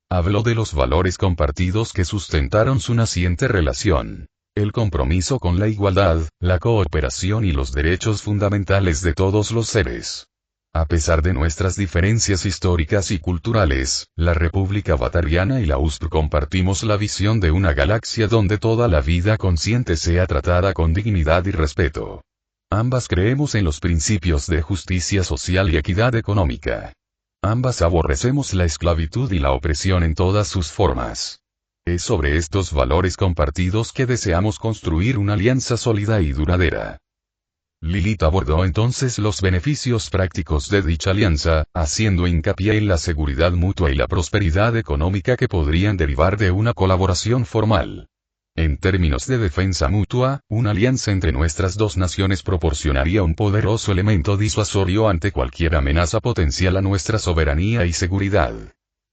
Habló de los valores compartidos que sustentaron su naciente relación. El compromiso con la igualdad, la cooperación y los derechos fundamentales de todos los seres. A pesar de nuestras diferencias históricas y culturales, la República Batariana y la USPR compartimos la visión de una galaxia donde toda la vida consciente sea tratada con dignidad y respeto. Ambas creemos en los principios de justicia social y equidad económica. Ambas aborrecemos la esclavitud y la opresión en todas sus formas. Es sobre estos valores compartidos que deseamos construir una alianza sólida y duradera. Lilith abordó entonces los beneficios prácticos de dicha alianza, haciendo hincapié en la seguridad mutua y la prosperidad económica que podrían derivar de una colaboración formal. En términos de defensa mutua, una alianza entre nuestras dos naciones proporcionaría un poderoso elemento disuasorio ante cualquier amenaza potencial a nuestra soberanía y seguridad.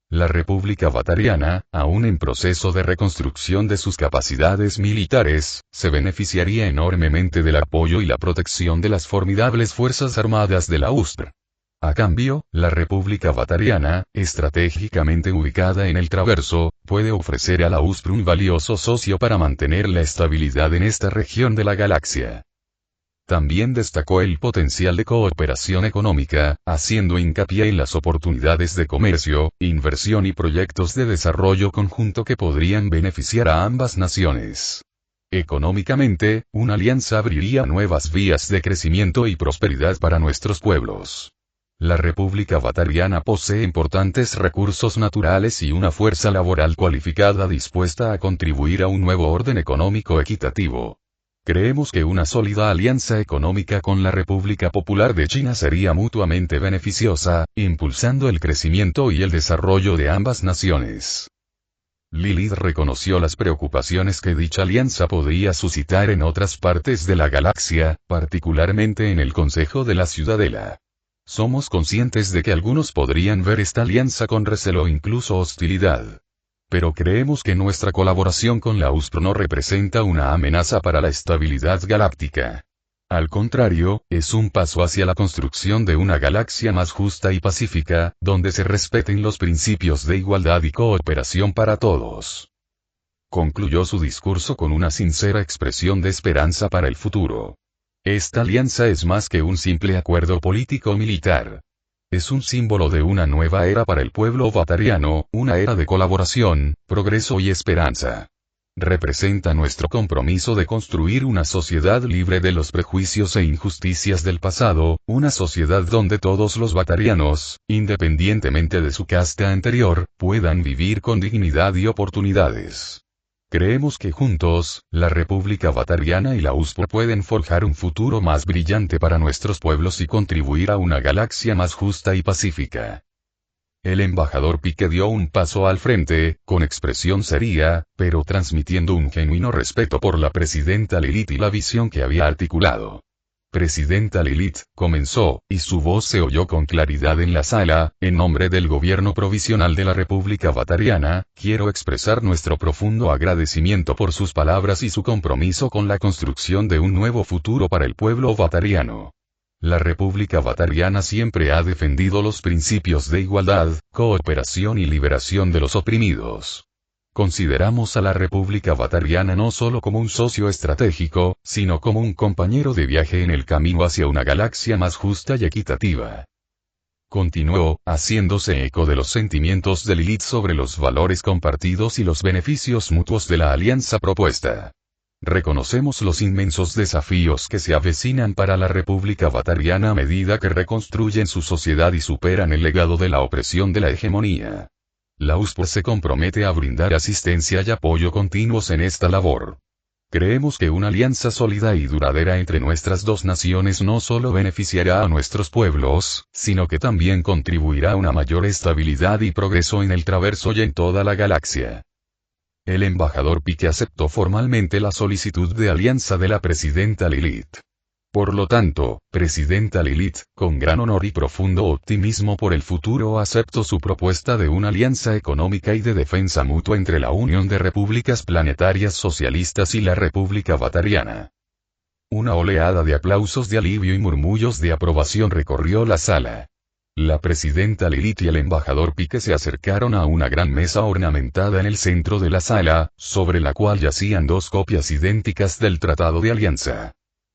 La República Batariana, aún en proceso de reconstrucción de sus capacidades militares, se beneficiaría enormemente del apoyo y la protección de las formidables Fuerzas Armadas de la USPR. A cambio, la República Batariana, estratégicamente ubicada en el Traverso, puede ofrecer a la USPR un valioso socio para mantener la estabilidad en esta región de la galaxia. También destacó el potencial de cooperación económica, haciendo hincapié en las oportunidades de comercio, inversión y proyectos de desarrollo conjunto que podrían beneficiar a ambas naciones. Económicamente, una alianza abriría nuevas vías de crecimiento y prosperidad para nuestros pueblos. La República Batariana posee importantes recursos naturales y una fuerza laboral cualificada dispuesta a contribuir a un nuevo orden económico equitativo. Creemos que una sólida alianza económica con la República Popular de China sería mutuamente beneficiosa, impulsando el crecimiento y el desarrollo de ambas naciones. Lilith reconoció las preocupaciones que dicha alianza podría suscitar en otras partes de la galaxia, particularmente en el Consejo de la Ciudadela. Somos conscientes de que algunos podrían ver esta alianza con recelo o incluso hostilidad. Pero creemos que nuestra colaboración con la USPR no representa una amenaza para la estabilidad galáctica. Al contrario, es un paso hacia la construcción de una galaxia más justa y pacífica, donde se respeten los principios de igualdad y cooperación para todos. Concluyó su discurso con una sincera expresión de esperanza para el futuro. Esta alianza es más que un simple acuerdo político-militar. Es un símbolo de una nueva era para el pueblo batariano, una era de colaboración, progreso y esperanza. Representa nuestro compromiso de construir una sociedad libre de los prejuicios e injusticias del pasado, una sociedad donde todos los batarianos, independientemente de su casta anterior, puedan vivir con dignidad y oportunidades. Creemos que juntos, la República Batariana y la USPR pueden forjar un futuro más brillante para nuestros pueblos y contribuir a una galaxia más justa y pacífica. El embajador Pique dio un paso al frente, con expresión seria, pero transmitiendo un genuino respeto por la presidenta Lilith y la visión que había articulado. Presidenta Lilith, comenzó, y su voz se oyó con claridad en la sala, en nombre del gobierno provisional de la República Batariana, quiero expresar nuestro profundo agradecimiento por sus palabras y su compromiso con la construcción de un nuevo futuro para el pueblo batariano. La República Batariana siempre ha defendido los principios de igualdad, cooperación y liberación de los oprimidos. Consideramos a la República Batariana no solo como un socio estratégico, sino como un compañero de viaje en el camino hacia una galaxia más justa y equitativa. Continuó, haciéndose eco de los sentimientos de Lilith sobre los valores compartidos y los beneficios mutuos de la alianza propuesta. Reconocemos los inmensos desafíos que se avecinan para la República Batariana a medida que reconstruyen su sociedad y superan el legado de la opresión de la hegemonía. La USPR se compromete a brindar asistencia y apoyo continuos en esta labor. Creemos que una alianza sólida y duradera entre nuestras dos naciones no solo beneficiará a nuestros pueblos, sino que también contribuirá a una mayor estabilidad y progreso en el Traverso y en toda la galaxia. El embajador Pike aceptó formalmente la solicitud de alianza de la presidenta Lilith. Por lo tanto, presidenta Lilith, con gran honor y profundo optimismo por el futuro, aceptó su propuesta de una alianza económica y de defensa mutua entre la Unión de Repúblicas Planetarias Socialistas y la República Batariana. Una oleada de aplausos de alivio y murmullos de aprobación recorrió la sala. La presidenta Lilith y el embajador Pike se acercaron a una gran mesa ornamentada en el centro de la sala, sobre la cual yacían dos copias idénticas del Tratado de Alianza.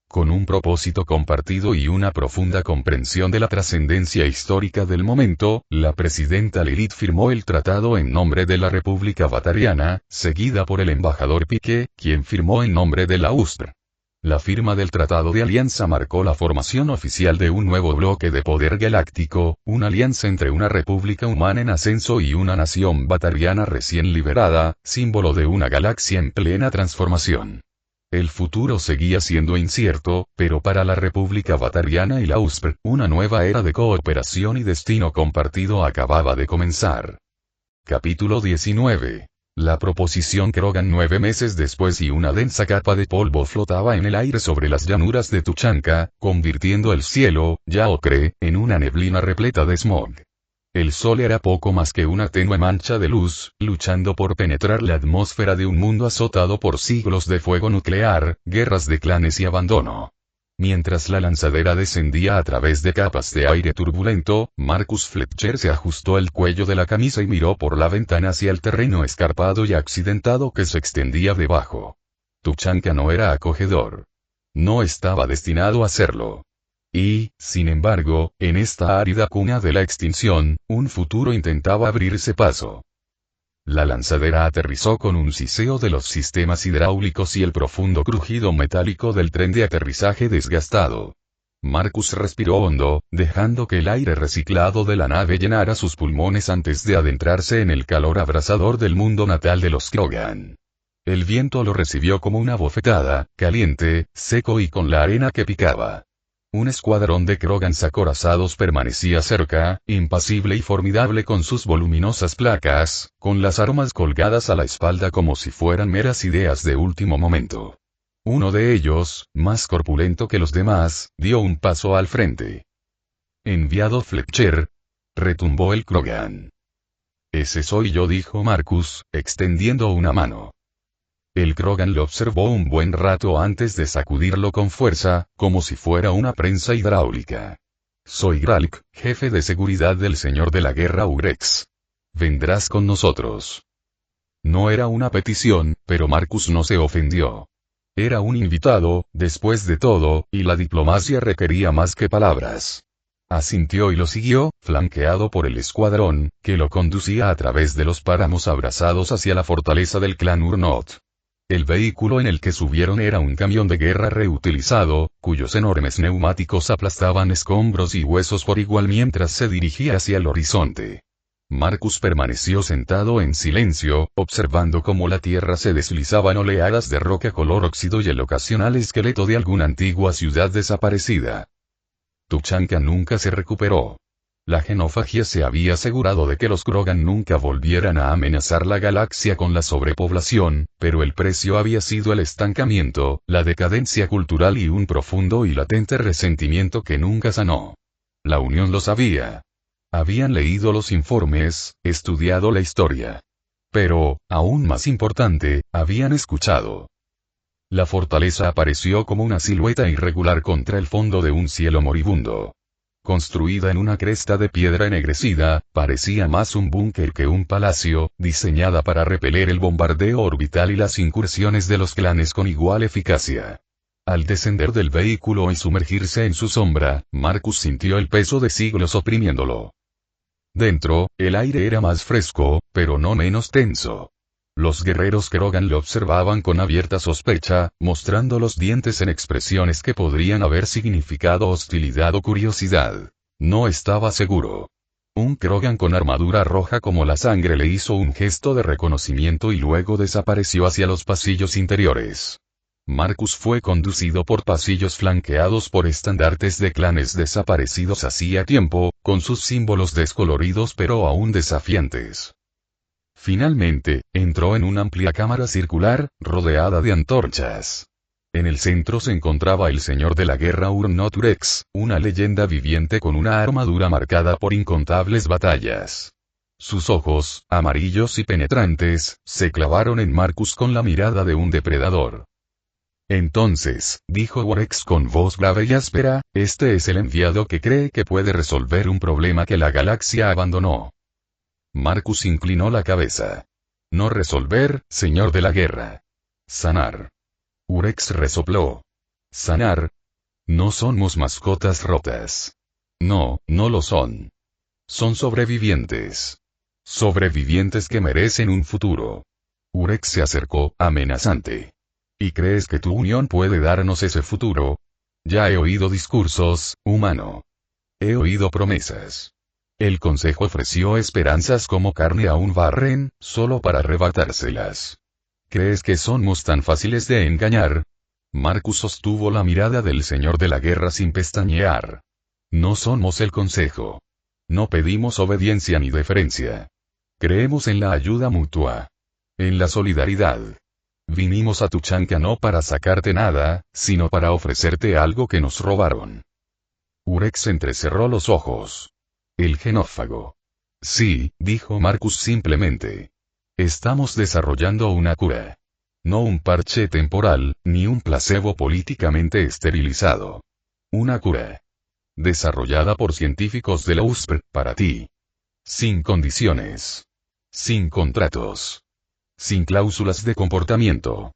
Con un propósito compartido y una profunda comprensión de la trascendencia histórica del momento, la presidenta Lilith firmó el tratado en nombre de la República Batariana, seguida por el embajador Pike, quien firmó en nombre de la USTR. La firma del Tratado de Alianza marcó la formación oficial de un nuevo bloque de poder galáctico, una alianza entre una república humana en ascenso y una nación batariana recién liberada, símbolo de una galaxia en plena transformación. El futuro seguía siendo incierto, pero para la República Batariana y la USPR, una nueva era de cooperación y destino compartido acababa de comenzar. Capítulo 19. La proposición Krogan. 9 meses después y una densa capa de polvo flotaba en el aire sobre las llanuras de Tuchanka, convirtiendo el cielo, ya ocre, en una neblina repleta de smog. El sol era poco más que una tenue mancha de luz, luchando por penetrar la atmósfera de un mundo azotado por siglos de fuego nuclear, guerras de clanes y abandono. Mientras la lanzadera descendía a través de capas de aire turbulento, Marcus Fletcher se ajustó el cuello de la camisa y miró por la ventana hacia el terreno escarpado y accidentado que se extendía debajo. Tuchanka no era acogedor. No estaba destinado a serlo. Y, sin embargo, en esta árida cuna de la extinción, un futuro intentaba abrirse paso. La lanzadera aterrizó con un siseo de los sistemas hidráulicos y el profundo crujido metálico del tren de aterrizaje desgastado. Marcus respiró hondo, dejando que el aire reciclado de la nave llenara sus pulmones antes de adentrarse en el calor abrasador del mundo natal de los Krogan. El viento lo recibió como una bofetada, caliente, seco y con la arena que picaba. Un escuadrón de Krogans acorazados permanecía cerca, impasible y formidable con sus voluminosas placas, con las armas colgadas a la espalda como si fueran meras ideas de último momento. Uno de ellos, más corpulento que los demás, dio un paso al frente. «Enviado Fletcher», retumbó el Krogan. «Ese soy yo», dijo Marcus, extendiendo una mano. El Krogan lo observó un buen rato antes de sacudirlo con fuerza, como si fuera una prensa hidráulica. «Soy Gralk, jefe de seguridad del señor de la guerra Urex. Vendrás con nosotros». No era una petición, pero Marcus no se ofendió. Era un invitado, después de todo, y la diplomacia requería más que palabras. Asintió y lo siguió, flanqueado por el escuadrón, que lo conducía a través de los páramos abrasados hacia la fortaleza del clan Urnot. El vehículo en el que subieron era un camión de guerra reutilizado, cuyos enormes neumáticos aplastaban escombros y huesos por igual mientras se dirigía hacia el horizonte. Marcus permaneció sentado en silencio, observando cómo la tierra se deslizaba en oleadas de roca color óxido y el ocasional esqueleto de alguna antigua ciudad desaparecida. Tuchanka nunca se recuperó. La genofagia se había asegurado de que los Krogan nunca volvieran a amenazar la galaxia con la sobrepoblación, pero el precio había sido el estancamiento, la decadencia cultural y un profundo y latente resentimiento que nunca sanó. La Unión lo sabía. Habían leído los informes, estudiado la historia. Pero, aún más importante, habían escuchado. La fortaleza apareció como una silueta irregular contra el fondo de un cielo moribundo. Construida en una cresta de piedra ennegrecida, parecía más un búnker que un palacio, diseñada para repeler el bombardeo orbital y las incursiones de los clanes con igual eficacia. Al descender del vehículo y sumergirse en su sombra, Marcus sintió el peso de siglos oprimiéndolo. Dentro, el aire era más fresco, pero no menos tenso. Los guerreros Krogan lo observaban con abierta sospecha, mostrando los dientes en expresiones que podrían haber significado hostilidad o curiosidad. No estaba seguro. Un Krogan con armadura roja como la sangre le hizo un gesto de reconocimiento y luego desapareció hacia los pasillos interiores. Marcus fue conducido por pasillos flanqueados por estandartes de clanes desaparecidos hacía tiempo, con sus símbolos descoloridos pero aún desafiantes. Finalmente, entró en una amplia cámara circular, rodeada de antorchas. En el centro se encontraba el señor de la guerra Ur-Noturex, una leyenda viviente con una armadura marcada por incontables batallas. Sus ojos, amarillos y penetrantes, se clavaron en Marcus con la mirada de un depredador. Entonces, dijo Urex con voz grave y áspera, este es el enviado que cree que puede resolver un problema que la galaxia abandonó. Marcus inclinó la cabeza. No resolver, señor de la guerra. Sanar. Urex resopló. Sanar. No somos mascotas rotas. No, no lo son. Son sobrevivientes. Sobrevivientes que merecen un futuro. Urex se acercó, amenazante. ¿Y crees que tu unión puede darnos ese futuro? Ya he oído discursos, humano. He oído promesas. El Consejo ofreció esperanzas como carne a un Varren, solo para arrebatárselas. ¿Crees que somos tan fáciles de engañar? Marcus sostuvo la mirada del señor de la guerra sin pestañear. No somos el Consejo. No pedimos obediencia ni deferencia. Creemos en la ayuda mutua. En la solidaridad. Vinimos a Tuchanka no para sacarte nada, sino para ofrecerte algo que nos robaron. Urex entrecerró los ojos. El genófago. Sí, dijo Marcus simplemente. Estamos desarrollando una cura. No un parche temporal, ni un placebo políticamente esterilizado. Una cura. Desarrollada por científicos de la USP, para ti. Sin condiciones. Sin contratos. Sin cláusulas de comportamiento.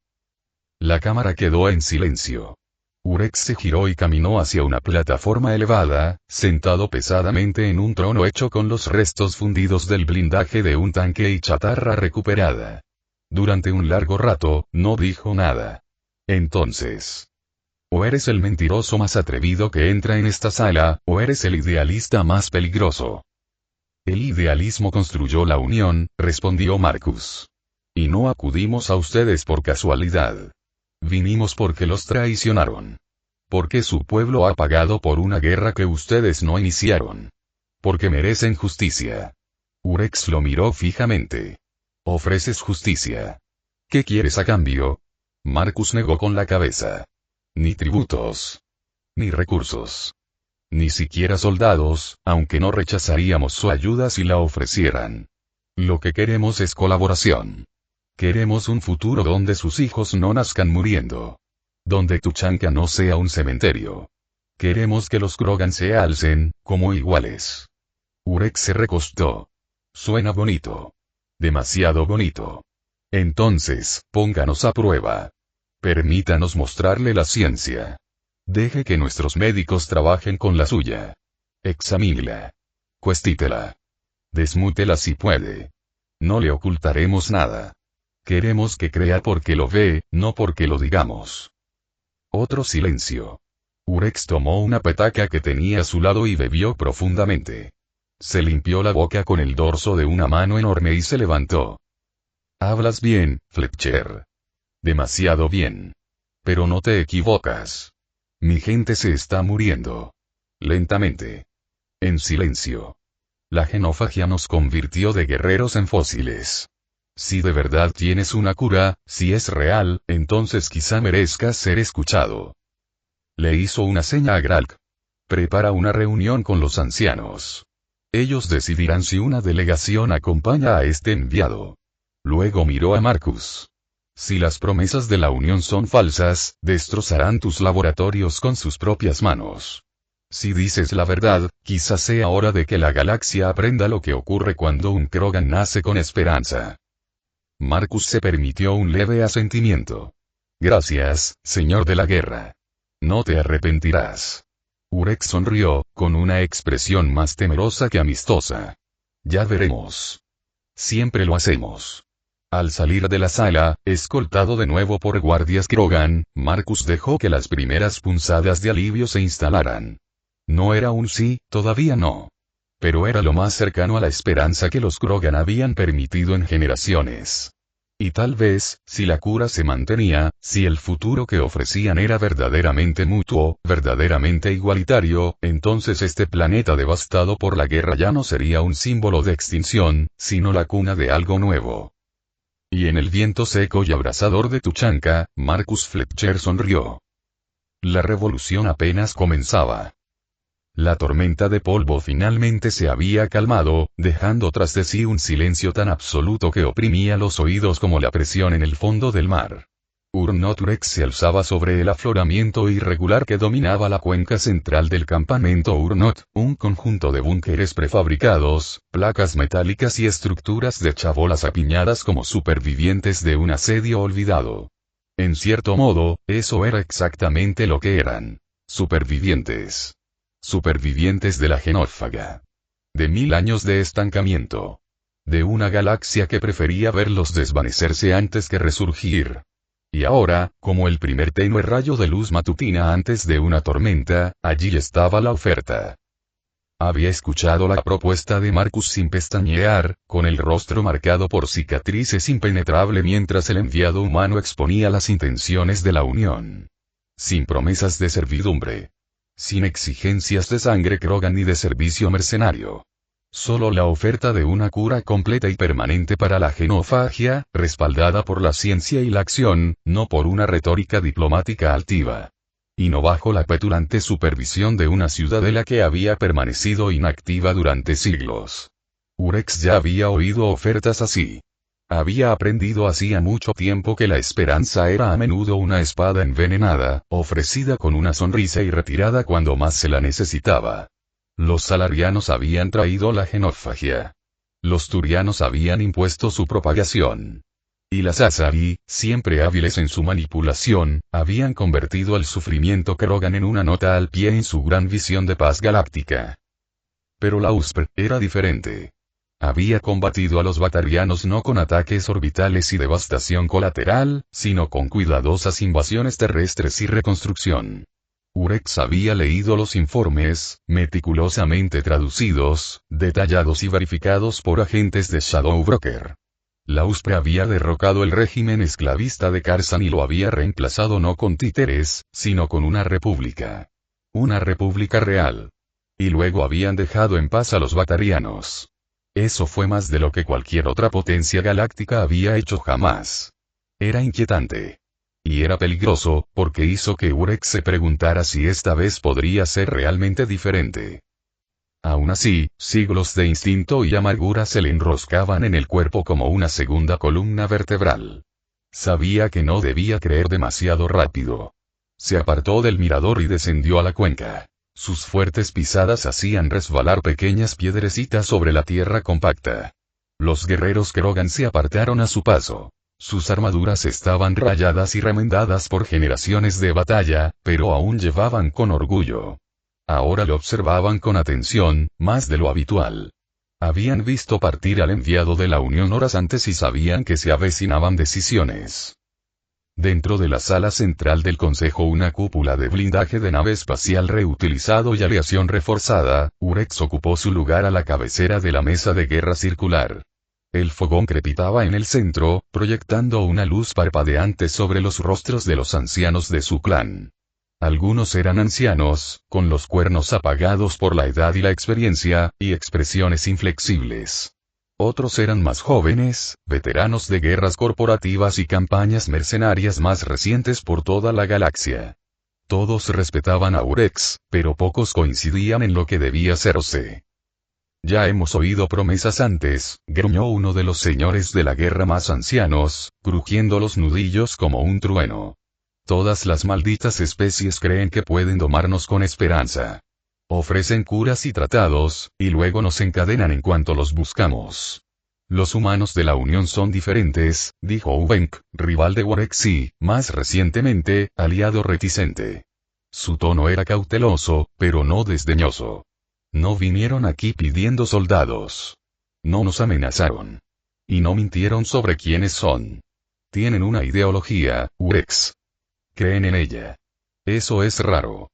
La cámara quedó en silencio. Urex se giró y caminó hacia una plataforma elevada, sentado pesadamente en un trono hecho con los restos fundidos del blindaje de un tanque y chatarra recuperada. Durante un largo rato, no dijo nada. Entonces. O eres el mentiroso más atrevido que entra en esta sala, o eres el idealista más peligroso. El idealismo construyó la unión, respondió Marcus. Y no acudimos a ustedes por casualidad. Vinimos porque los traicionaron. Porque su pueblo ha pagado por una guerra que ustedes no iniciaron. Porque merecen justicia. Urex lo miró fijamente. Ofreces justicia. ¿Qué quieres a cambio? Marcus negó con la cabeza. Ni tributos. Ni recursos. Ni siquiera soldados, aunque no rechazaríamos su ayuda si la ofrecieran. Lo que queremos es colaboración. Queremos un futuro donde sus hijos no nazcan muriendo. Donde Tuchanka no sea un cementerio. Queremos que los Krogan se alcen, como iguales. Urex se recostó. Suena bonito. Demasiado bonito. Entonces, pónganos a prueba. Permítanos mostrarle la ciencia. Deje que nuestros médicos trabajen con la suya. Examínela. Cuestítela. Desmútela si puede. No le ocultaremos nada. Queremos que crea porque lo ve, no porque lo digamos. Otro silencio. Urex tomó una petaca que tenía a su lado y bebió profundamente. Se limpió la boca con el dorso de una mano enorme y se levantó. Hablas bien, Fletcher. Demasiado bien. Pero no te equivocas. Mi gente se está muriendo. Lentamente. En silencio. La genofagia nos convirtió de guerreros en fósiles. Si de verdad tienes una cura, si es real, entonces quizá merezcas ser escuchado. Le hizo una seña a Gralk. Prepara una reunión con los ancianos. Ellos decidirán si una delegación acompaña a este enviado. Luego miró a Marcus. Si las promesas de la unión son falsas, destrozarán tus laboratorios con sus propias manos. Si dices la verdad, quizá sea hora de que la galaxia aprenda lo que ocurre cuando un Krogan nace con esperanza. Marcus se permitió un leve asentimiento. Gracias, señor de la guerra. No te arrepentirás. Urex sonrió, con una expresión más temerosa que amistosa. Ya veremos. Siempre lo hacemos. Al salir de la sala, escoltado de nuevo por guardias Krogan, Marcus dejó que las primeras punzadas de alivio se instalaran. No era un sí, todavía no. Pero era lo más cercano a la esperanza que los Krogan habían permitido en generaciones. Y tal vez, si la cura se mantenía, si el futuro que ofrecían era verdaderamente mutuo, verdaderamente igualitario, entonces este planeta devastado por la guerra ya no sería un símbolo de extinción, sino la cuna de algo nuevo. Y en el viento seco y abrasador de Tuchanka, Marcus Fletcher sonrió. La revolución apenas comenzaba. La tormenta de polvo finalmente se había calmado, dejando tras de sí un silencio tan absoluto que oprimía los oídos como la presión en el fondo del mar. Urnot Urex se alzaba sobre el afloramiento irregular que dominaba la cuenca central del campamento Urnot, un conjunto de búnkeres prefabricados, placas metálicas y estructuras de chabolas apiñadas como supervivientes de un asedio olvidado. En cierto modo, eso era exactamente lo que eran. Supervivientes. Supervivientes de la genófaga. De 1000 años de estancamiento. De una galaxia que prefería verlos desvanecerse antes que resurgir. Y ahora, como el primer tenue rayo de luz matutina antes de una tormenta, allí estaba la oferta. Había escuchado la propuesta de Marcus sin pestañear, con el rostro marcado por cicatrices impenetrable mientras el enviado humano exponía las intenciones de la Unión. Sin promesas de servidumbre. Sin exigencias de sangre Krogan ni de servicio mercenario. Solo la oferta de una cura completa y permanente para la genofagia, respaldada por la ciencia y la acción, no por una retórica diplomática altiva. Y no bajo la petulante supervisión de una ciudadela que había permanecido inactiva durante siglos. Urex ya había oído ofertas así. Había aprendido hacía mucho tiempo que la esperanza era a menudo una espada envenenada, ofrecida con una sonrisa y retirada cuando más se la necesitaba. Los salarianos habían traído la genofagia. Los turianos habían impuesto su propagación. Y las Asari, siempre hábiles en su manipulación, habían convertido el sufrimiento Krogan en una nota al pie en su gran visión de paz galáctica. Pero la USPR era diferente. Había combatido a los batarianos no con ataques orbitales y devastación colateral, sino con cuidadosas invasiones terrestres y reconstrucción. Urex había leído los informes, meticulosamente traducidos, detallados y verificados por agentes de Shadow Broker. La USPRE había derrocado el régimen esclavista de Karsan y lo había reemplazado no con títeres, sino con una república. Una república real. Y luego habían dejado en paz a los batarianos. Eso fue más de lo que cualquier otra potencia galáctica había hecho jamás. Era inquietante. Y era peligroso, porque hizo que Urex se preguntara si esta vez podría ser realmente diferente. Aún así, siglos de instinto y amargura se le enroscaban en el cuerpo como una segunda columna vertebral. Sabía que no debía creer demasiado rápido. Se apartó del mirador y descendió a la cuenca. Sus fuertes pisadas hacían resbalar pequeñas piedrecitas sobre la tierra compacta. Los guerreros Krogan se apartaron a su paso. Sus armaduras estaban rayadas y remendadas por generaciones de batalla, pero aún llevaban con orgullo. Ahora lo observaban con atención, más de lo habitual. Habían visto partir al enviado de la Unión horas antes y sabían que se avecinaban decisiones. Dentro de la sala central del Consejo una cúpula de blindaje de nave espacial reutilizado y aleación reforzada, Urex ocupó su lugar a la cabecera de la mesa de guerra circular. El fogón crepitaba en el centro, proyectando una luz parpadeante sobre los rostros de los ancianos de su clan. Algunos eran ancianos, con los cuernos apagados por la edad y la experiencia, y expresiones inflexibles. Otros eran más jóvenes, veteranos de guerras corporativas y campañas mercenarias más recientes por toda la galaxia. Todos respetaban a Urex, pero pocos coincidían en lo que debía hacerse. Ya hemos oído promesas antes, gruñó uno de los señores de la guerra más ancianos, crujiendo los nudillos como un trueno. Todas las malditas especies creen que pueden domarnos con esperanza. Ofrecen curas y tratados, y luego nos encadenan en cuanto los buscamos. Los humanos de la Unión son diferentes, dijo Ubenk, rival de Urex y, más recientemente, aliado reticente. Su tono era cauteloso, pero no desdeñoso. No vinieron aquí pidiendo soldados. No nos amenazaron. Y no mintieron sobre quiénes son. Tienen una ideología, Urex. Creen en ella. Eso es raro.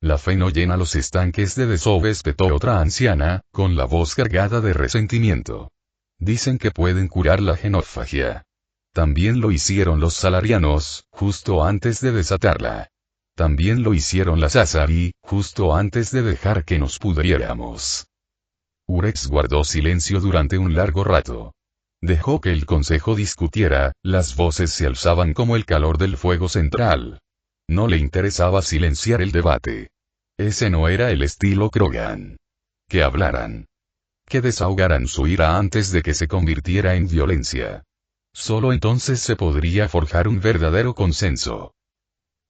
La fe no llena los estanques de Desobe, espetó otra anciana, con la voz cargada de resentimiento. Dicen que pueden curar la genofagia. También lo hicieron los salarianos, justo antes de desatarla. También lo hicieron las Asari, justo antes de dejar que nos pudriéramos. Urex guardó silencio durante un largo rato. Dejó que el consejo discutiera, las voces se alzaban como el calor del fuego central. No le interesaba silenciar el debate. Ese no era el estilo Krogan. Que hablaran. Que desahogaran su ira antes de que se convirtiera en violencia. Solo entonces se podría forjar un verdadero consenso.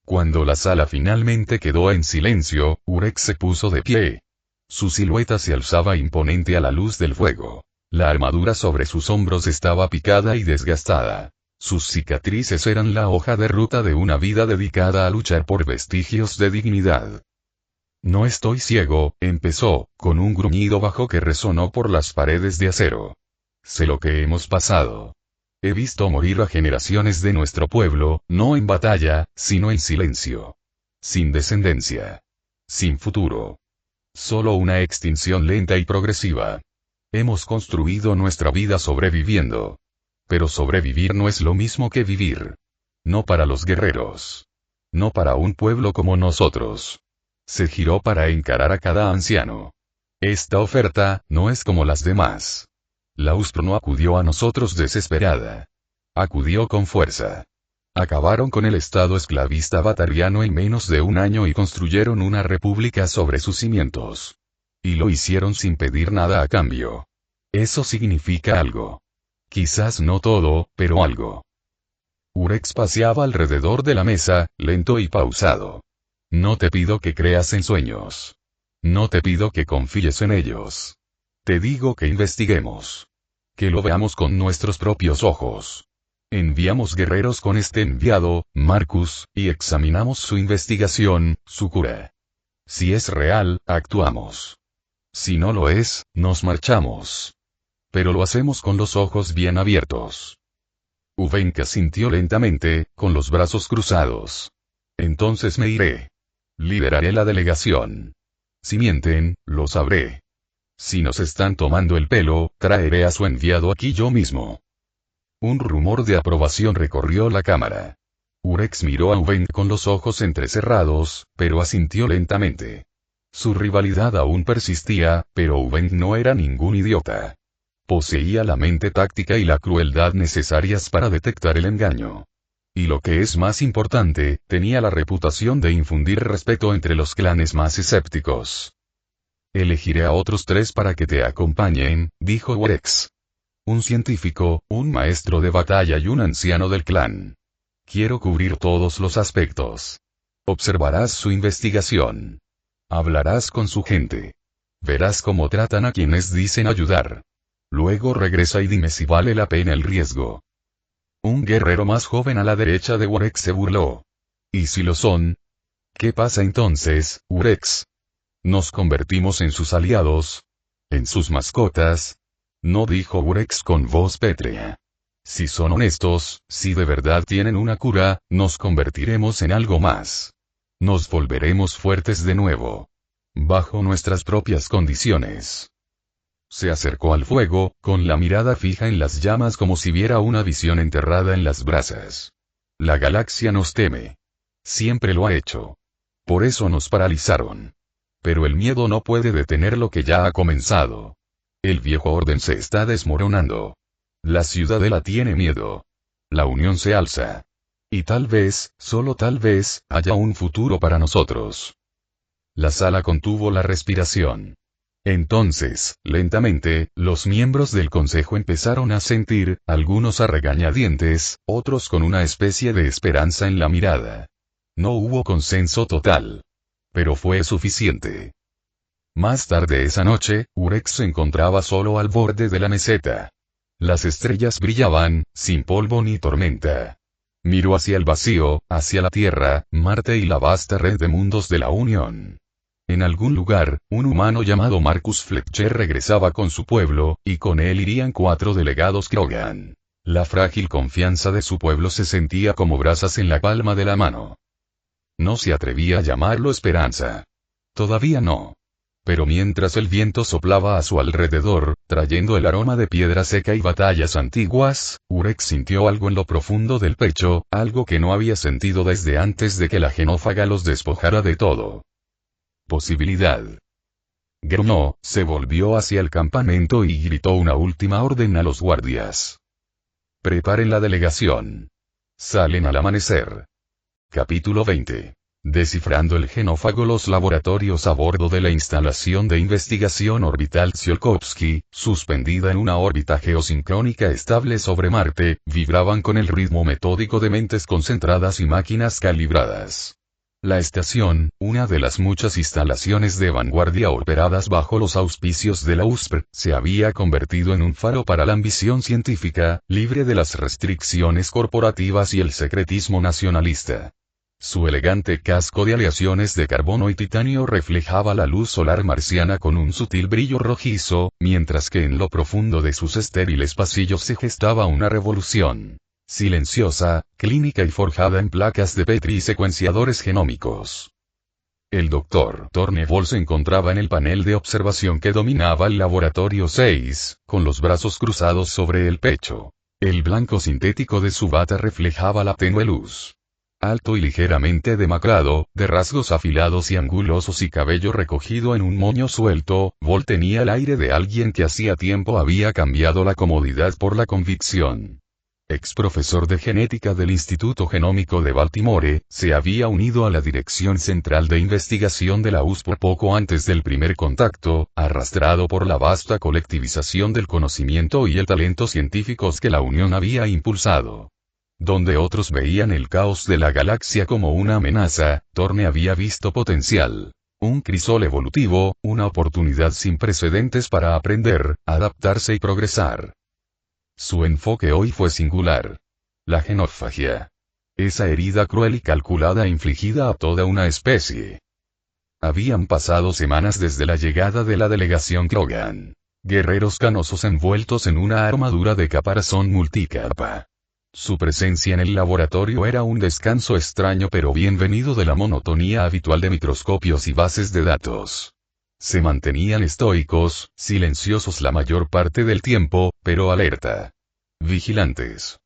Cuando la sala finalmente quedó en silencio, Urex se puso de pie. Su silueta se alzaba imponente a la luz del fuego. La armadura sobre sus hombros estaba picada y desgastada. Sus cicatrices eran la hoja de ruta de una vida dedicada a luchar por vestigios de dignidad. No estoy ciego, empezó, con un gruñido bajo que resonó por las paredes de acero. Sé lo que hemos pasado. He visto morir a generaciones de nuestro pueblo, no en batalla, sino en silencio. Sin descendencia. Sin futuro. Solo una extinción lenta y progresiva. Hemos construido nuestra vida sobreviviendo. Pero sobrevivir no es lo mismo que vivir. No para los guerreros. No para un pueblo como nosotros. Se giró para encarar a cada anciano. Esta oferta, no es como las demás. La Ustro no acudió a nosotros desesperada. Acudió con fuerza. Acabaron con el estado esclavista batariano en menos de un año y construyeron una república sobre sus cimientos. Y lo hicieron sin pedir nada a cambio. Eso significa algo. Quizás no todo, pero algo. Urex paseaba alrededor de la mesa, lento y pausado. No te pido que creas en sueños. No te pido que confíes en ellos. Te digo que investiguemos. Que lo veamos con nuestros propios ojos. Enviamos guerreros con este enviado, Marcus, y examinamos su investigación, su cura. Si es real, actuamos. Si no lo es, nos marchamos. Pero lo hacemos con los ojos bien abiertos. Uvenka sintió lentamente, con los brazos cruzados. Entonces me iré. Lideraré la delegación. Si mienten, lo sabré. Si nos están tomando el pelo, traeré a su enviado aquí yo mismo. Un rumor de aprobación recorrió la cámara. Urex miró a Uvenk con los ojos entrecerrados, pero asintió lentamente. Su rivalidad aún persistía, pero Uvenk no era ningún idiota. Poseía la mente táctica y la crueldad necesarias para detectar el engaño. Y lo que es más importante, tenía la reputación de infundir respeto entre los clanes más escépticos. Elegiré a otros 3 para que te acompañen, dijo Urex. Un científico, un maestro de batalla y un anciano del clan. Quiero cubrir todos los aspectos. Observarás su investigación. Hablarás con su gente. Verás cómo tratan a quienes dicen ayudar. Luego regresa y dime si vale la pena el riesgo. Un guerrero más joven a la derecha de Urex se burló. ¿Y si lo son? ¿Qué pasa entonces, Urex? ¿Nos convertimos en sus aliados? ¿En sus mascotas? No, dijo Urex con voz pétrea. Si son honestos, si de verdad tienen una cura, nos convertiremos en algo más. Nos volveremos fuertes de nuevo. Bajo nuestras propias condiciones. Se acercó al fuego, con la mirada fija en las llamas como si viera una visión enterrada en las brasas. La galaxia nos teme. Siempre lo ha hecho. Por eso nos paralizaron. Pero el miedo no puede detener lo que ya ha comenzado. El viejo orden se está desmoronando. La ciudadela tiene miedo. La unión se alza. Y tal vez, solo tal vez, haya un futuro para nosotros. La sala contuvo la respiración. Entonces, lentamente, los miembros del consejo empezaron a sentir, algunos a regañadientes, otros con una especie de esperanza en la mirada. No hubo consenso total. Pero fue suficiente. Más tarde esa noche, Urex se encontraba solo al borde de la meseta. Las estrellas brillaban, sin polvo ni tormenta. Miró hacia el vacío, hacia la Tierra, Marte y la vasta red de mundos de la Unión. En algún lugar, un humano llamado Marcus Fletcher regresaba con su pueblo, y con él irían 4 delegados Krogan. La frágil confianza de su pueblo se sentía como brasas en la palma de la mano. No se atrevía a llamarlo esperanza. Todavía no. Pero mientras el viento soplaba a su alrededor, trayendo el aroma de piedra seca y batallas antiguas, Urek sintió algo en lo profundo del pecho, algo que no había sentido desde antes de que la genófaga los despojara de todo. Posibilidad. Gruñó, se volvió hacia el campamento y gritó una última orden a los guardias. Preparen la delegación. Salen al amanecer. Capítulo 20. Descifrando el genófago. Los laboratorios a bordo de la instalación de investigación orbital Tsiolkovsky, suspendida en una órbita geosincrónica estable sobre Marte, vibraban con el ritmo metódico de mentes concentradas y máquinas calibradas. La estación, una de las muchas instalaciones de vanguardia operadas bajo los auspicios de la USPR, se había convertido en un faro para la ambición científica, libre de las restricciones corporativas y el secretismo nacionalista. Su elegante casco de aleaciones de carbono y titanio reflejaba la luz solar marciana con un sutil brillo rojizo, mientras que en lo profundo de sus estériles pasillos se gestaba una revolución silenciosa, clínica y forjada en placas de Petri y secuenciadores genómicos. El Dr. Tornevol se encontraba en el panel de observación que dominaba el laboratorio 6, con los brazos cruzados sobre el pecho. El blanco sintético de su bata reflejaba la tenue luz. Alto y ligeramente demacrado, de rasgos afilados y angulosos y cabello recogido en un moño suelto, Vol tenía el aire de alguien que hacía tiempo había cambiado la comodidad por la convicción. Ex profesor de genética del Instituto Genómico de Baltimore, se había unido a la Dirección Central de Investigación de la USPR poco antes del primer contacto, arrastrado por la vasta colectivización del conocimiento y el talento científicos que la Unión había impulsado. Donde otros veían el caos de la galaxia como una amenaza, Torne había visto potencial. Un crisol evolutivo, una oportunidad sin precedentes para aprender, adaptarse y progresar. Su enfoque hoy fue singular. La genofagia. Esa herida cruel y calculada infligida a toda una especie. Habían pasado semanas desde la llegada de la delegación Krogan. Guerreros canosos envueltos en una armadura de caparazón multicapa. Su presencia en el laboratorio era un descanso extraño pero bienvenido de la monotonía habitual de microscopios y bases de datos. Se mantenían estoicos, silenciosos la mayor parte del tiempo, pero alerta. Vigilantes.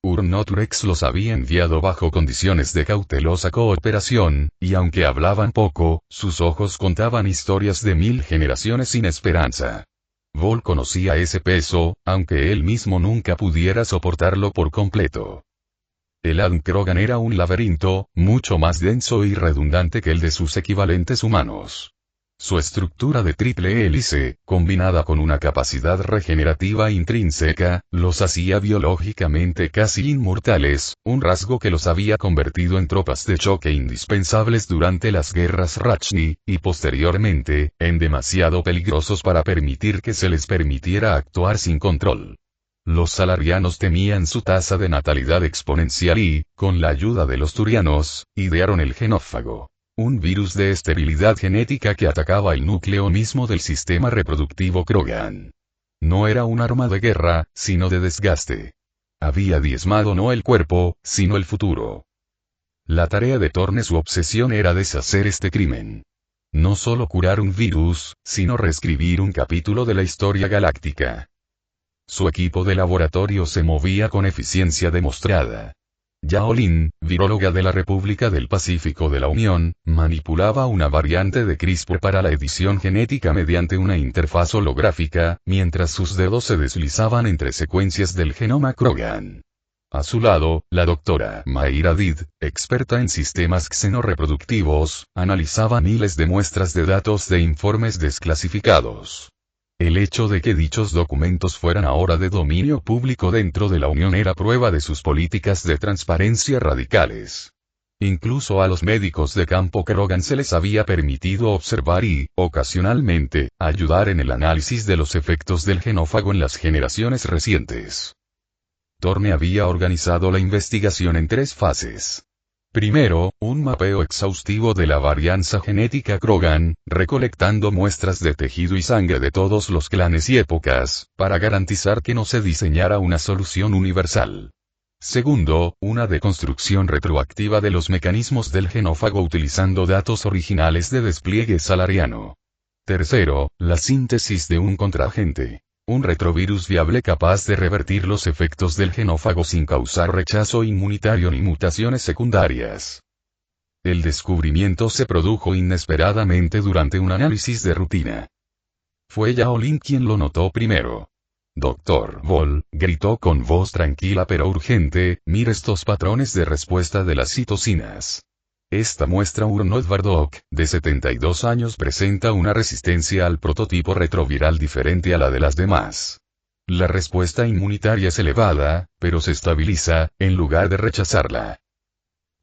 Urnotrex los había enviado bajo condiciones de cautelosa cooperación, y aunque hablaban poco, sus ojos contaban historias de 1000 generaciones sin esperanza. Vol conocía ese peso, aunque él mismo nunca pudiera soportarlo por completo. El Adn Krogan era un laberinto, mucho más denso y redundante que el de sus equivalentes humanos. Su estructura de triple hélice, combinada con una capacidad regenerativa intrínseca, los hacía biológicamente casi inmortales, un rasgo que los había convertido en tropas de choque indispensables durante las guerras Rachni, y posteriormente, en demasiado peligrosos para permitir que se les permitiera actuar sin control. Los salarianos temían su tasa de natalidad exponencial y, con la ayuda de los turianos, idearon el genófago. Un virus de esterilidad genética que atacaba el núcleo mismo del sistema reproductivo Krogan. No era un arma de guerra, sino de desgaste. Había diezmado no el cuerpo, sino el futuro. La tarea de Torne, su obsesión era deshacer este crimen. No solo curar un virus, sino reescribir un capítulo de la historia galáctica. Su equipo de laboratorio se movía con eficiencia demostrada. Yao Lin, viróloga de la República del Pacífico de la Unión, manipulaba una variante de CRISPR para la edición genética mediante una interfaz holográfica, mientras sus dedos se deslizaban entre secuencias del genoma Krogan. A su lado, la doctora Mayra Did, experta en sistemas xenoreproductivos, analizaba miles de muestras de datos de informes desclasificados. El hecho de que dichos documentos fueran ahora de dominio público dentro de la Unión era prueba de sus políticas de transparencia radicales. Incluso a los médicos de campo Krogan se les había permitido observar y, ocasionalmente, ayudar en el análisis de los efectos del genófago en las generaciones recientes. Torne había organizado la investigación en 3 fases. Primero, un mapeo exhaustivo de la varianza genética Krogan, recolectando muestras de tejido y sangre de todos los clanes y épocas, para garantizar que no se diseñara una solución universal. Segundo, una deconstrucción retroactiva de los mecanismos del genófago utilizando datos originales de despliegue salariano. Tercero, la síntesis de un contraagente. Un retrovirus viable capaz de revertir los efectos del genófago sin causar rechazo inmunitario ni mutaciones secundarias. El descubrimiento se produjo inesperadamente durante un análisis de rutina. Fue Yao Lin quien lo notó primero. Dr. Vol, gritó con voz tranquila pero urgente, mire estos patrones de respuesta de las citocinas. Esta muestra Urnod Bardock, de 72 años presenta una resistencia al prototipo retroviral diferente a la de las demás. La respuesta inmunitaria es elevada, pero se estabiliza, en lugar de rechazarla.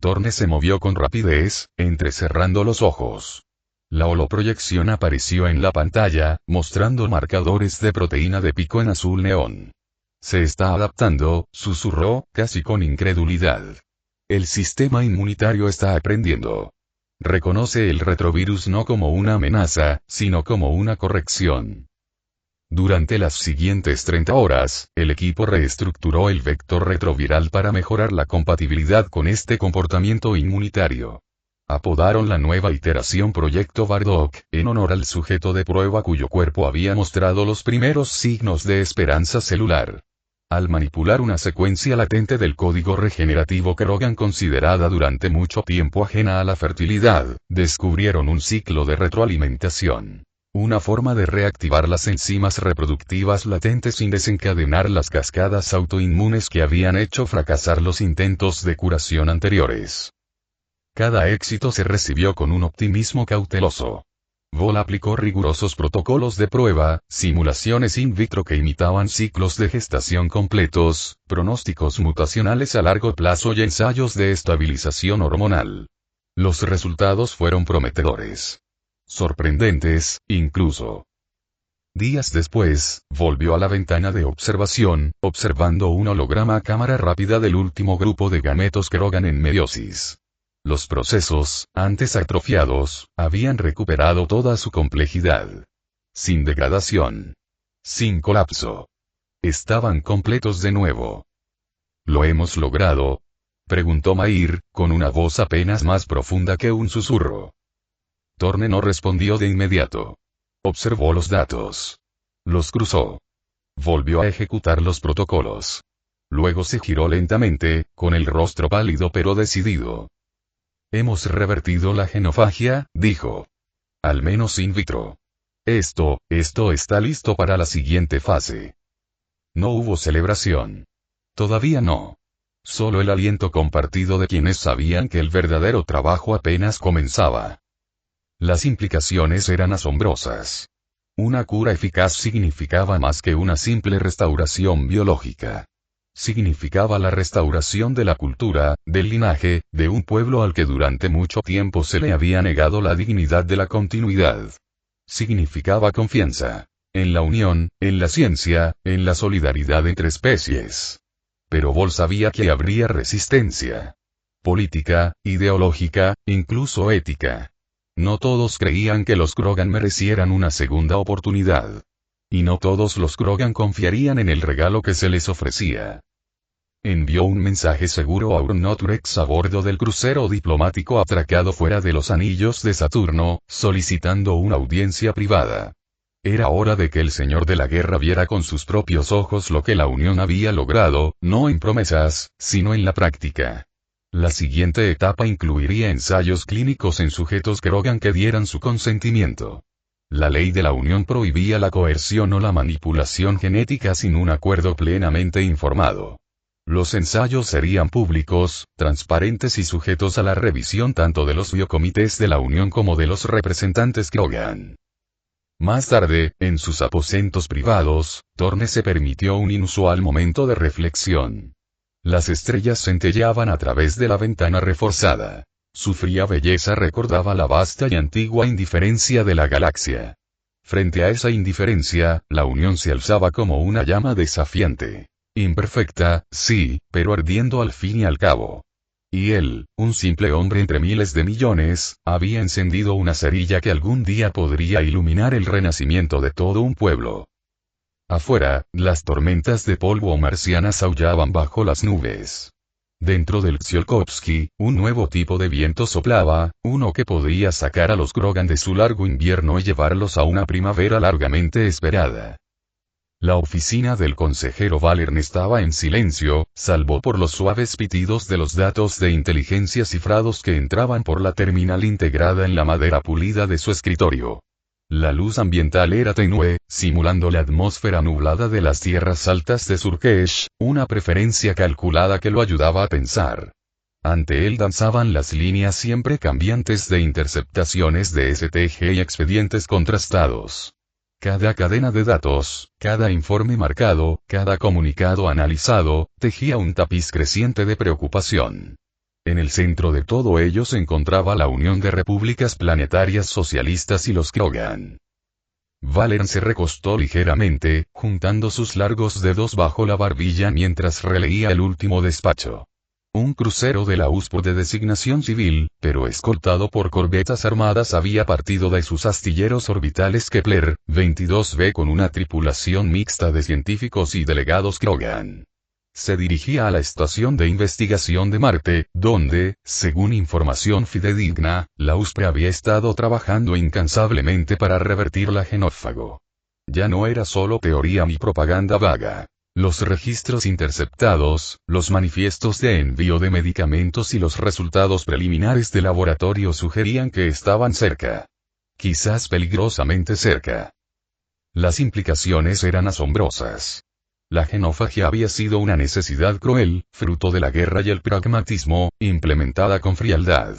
Thorne se movió con rapidez, entrecerrando los ojos. La holoproyección apareció en la pantalla, mostrando marcadores de proteína de pico en azul neón. Se está adaptando, susurró, casi con incredulidad. El sistema inmunitario está aprendiendo. Reconoce el retrovirus no como una amenaza, sino como una corrección. Durante las siguientes 30 horas, el equipo reestructuró el vector retroviral para mejorar la compatibilidad con este comportamiento inmunitario. Apodaron la nueva iteración Proyecto Bardock, en honor al sujeto de prueba cuyo cuerpo había mostrado los primeros signos de esperanza celular. Al manipular una secuencia latente del código regenerativo Krogan considerada durante mucho tiempo ajena a la fertilidad, descubrieron un ciclo de retroalimentación. Una forma de reactivar las enzimas reproductivas latentes sin desencadenar las cascadas autoinmunes que habían hecho fracasar los intentos de curación anteriores. Cada éxito se recibió con un optimismo cauteloso. Vol aplicó rigurosos protocolos de prueba, simulaciones in vitro que imitaban ciclos de gestación completos, pronósticos mutacionales a largo plazo y ensayos de estabilización hormonal. Los resultados fueron prometedores. Sorprendentes, incluso. Días después, volvió a la ventana de observación, observando un holograma a cámara rápida del último grupo de gametos Krogan en meiosis. Los procesos, antes atrofiados, habían recuperado toda su complejidad. Sin degradación. Sin colapso. Estaban completos de nuevo. ¿Lo hemos logrado?, preguntó Mair, con una voz apenas más profunda que un susurro. Thorne no respondió de inmediato. Observó los datos. Los cruzó. Volvió a ejecutar los protocolos. Luego se giró lentamente, con el rostro pálido pero decidido. Hemos revertido la genofagia, dijo. Al menos in vitro. Esto está listo para la siguiente fase. No hubo celebración. Todavía no. Solo el aliento compartido de quienes sabían que el verdadero trabajo apenas comenzaba. Las implicaciones eran asombrosas. Una cura eficaz significaba más que una simple restauración biológica. Significaba la restauración de la cultura, del linaje, de un pueblo al que durante mucho tiempo se le había negado la dignidad de la continuidad. Significaba confianza. En la unión, en la ciencia, en la solidaridad entre especies. Pero Vol sabía que habría resistencia. Política, ideológica, incluso ética. No todos creían que los Krogan merecieran una segunda oportunidad. Y no todos los Krogan confiarían en el regalo que se les ofrecía. Envió un mensaje seguro a Urnotrex a bordo del crucero diplomático atracado fuera de los anillos de Saturno, solicitando una audiencia privada. Era hora de que el Señor de la Guerra viera con sus propios ojos lo que la Unión había logrado, no en promesas, sino en la práctica. La siguiente etapa incluiría ensayos clínicos en sujetos Krogan que dieran su consentimiento. La ley de la Unión prohibía la coerción o la manipulación genética sin un acuerdo plenamente informado. Los ensayos serían públicos, transparentes y sujetos a la revisión tanto de los biocomités de la Unión como de los representantes Krogan. Más tarde, en sus aposentos privados, Thorne se permitió un inusual momento de reflexión. Las estrellas centelleaban a través de la ventana reforzada. Su fría belleza recordaba la vasta y antigua indiferencia de la galaxia. Frente a esa indiferencia, la Unión se alzaba como una llama desafiante. Imperfecta, sí, pero ardiendo al fin y al cabo. Y él, un simple hombre entre miles de millones, había encendido una cerilla que algún día podría iluminar el renacimiento de todo un pueblo. Afuera, las tormentas de polvo marcianas aullaban bajo las nubes. Dentro del Tsiolkovsky, un nuevo tipo de viento soplaba, uno que podría sacar a los Krogan de su largo invierno y llevarlos a una primavera largamente esperada. La oficina del consejero Valern estaba en silencio, salvo por los suaves pitidos de los datos de inteligencia cifrados que entraban por la terminal integrada en la madera pulida de su escritorio. La luz ambiental era tenue, simulando la atmósfera nublada de las tierras altas de Surkesh, una preferencia calculada que lo ayudaba a pensar. Ante él danzaban las líneas siempre cambiantes de interceptaciones de STG y expedientes contrastados. Cada cadena de datos, cada informe marcado, cada comunicado analizado, tejía un tapiz creciente de preocupación. En el centro de todo ello se encontraba la Unión de Repúblicas Planetarias Socialistas y los Krogan. Valern se recostó ligeramente, juntando sus largos dedos bajo la barbilla mientras releía el último despacho. Un crucero de la USPR de designación civil, pero escoltado por corbetas armadas había partido de sus astilleros orbitales Kepler 22b con una tripulación mixta de científicos y delegados Krogan. Se dirigía a la estación de investigación de Marte, donde, según información fidedigna, la USPR había estado trabajando incansablemente para revertir la genófago. Ya no era solo teoría ni propaganda vaga. Los registros interceptados, los manifiestos de envío de medicamentos y los resultados preliminares de laboratorio sugerían que estaban cerca. Quizás peligrosamente cerca. Las implicaciones eran asombrosas. La genofagia había sido una necesidad cruel, fruto de la guerra y el pragmatismo, implementada con frialdad.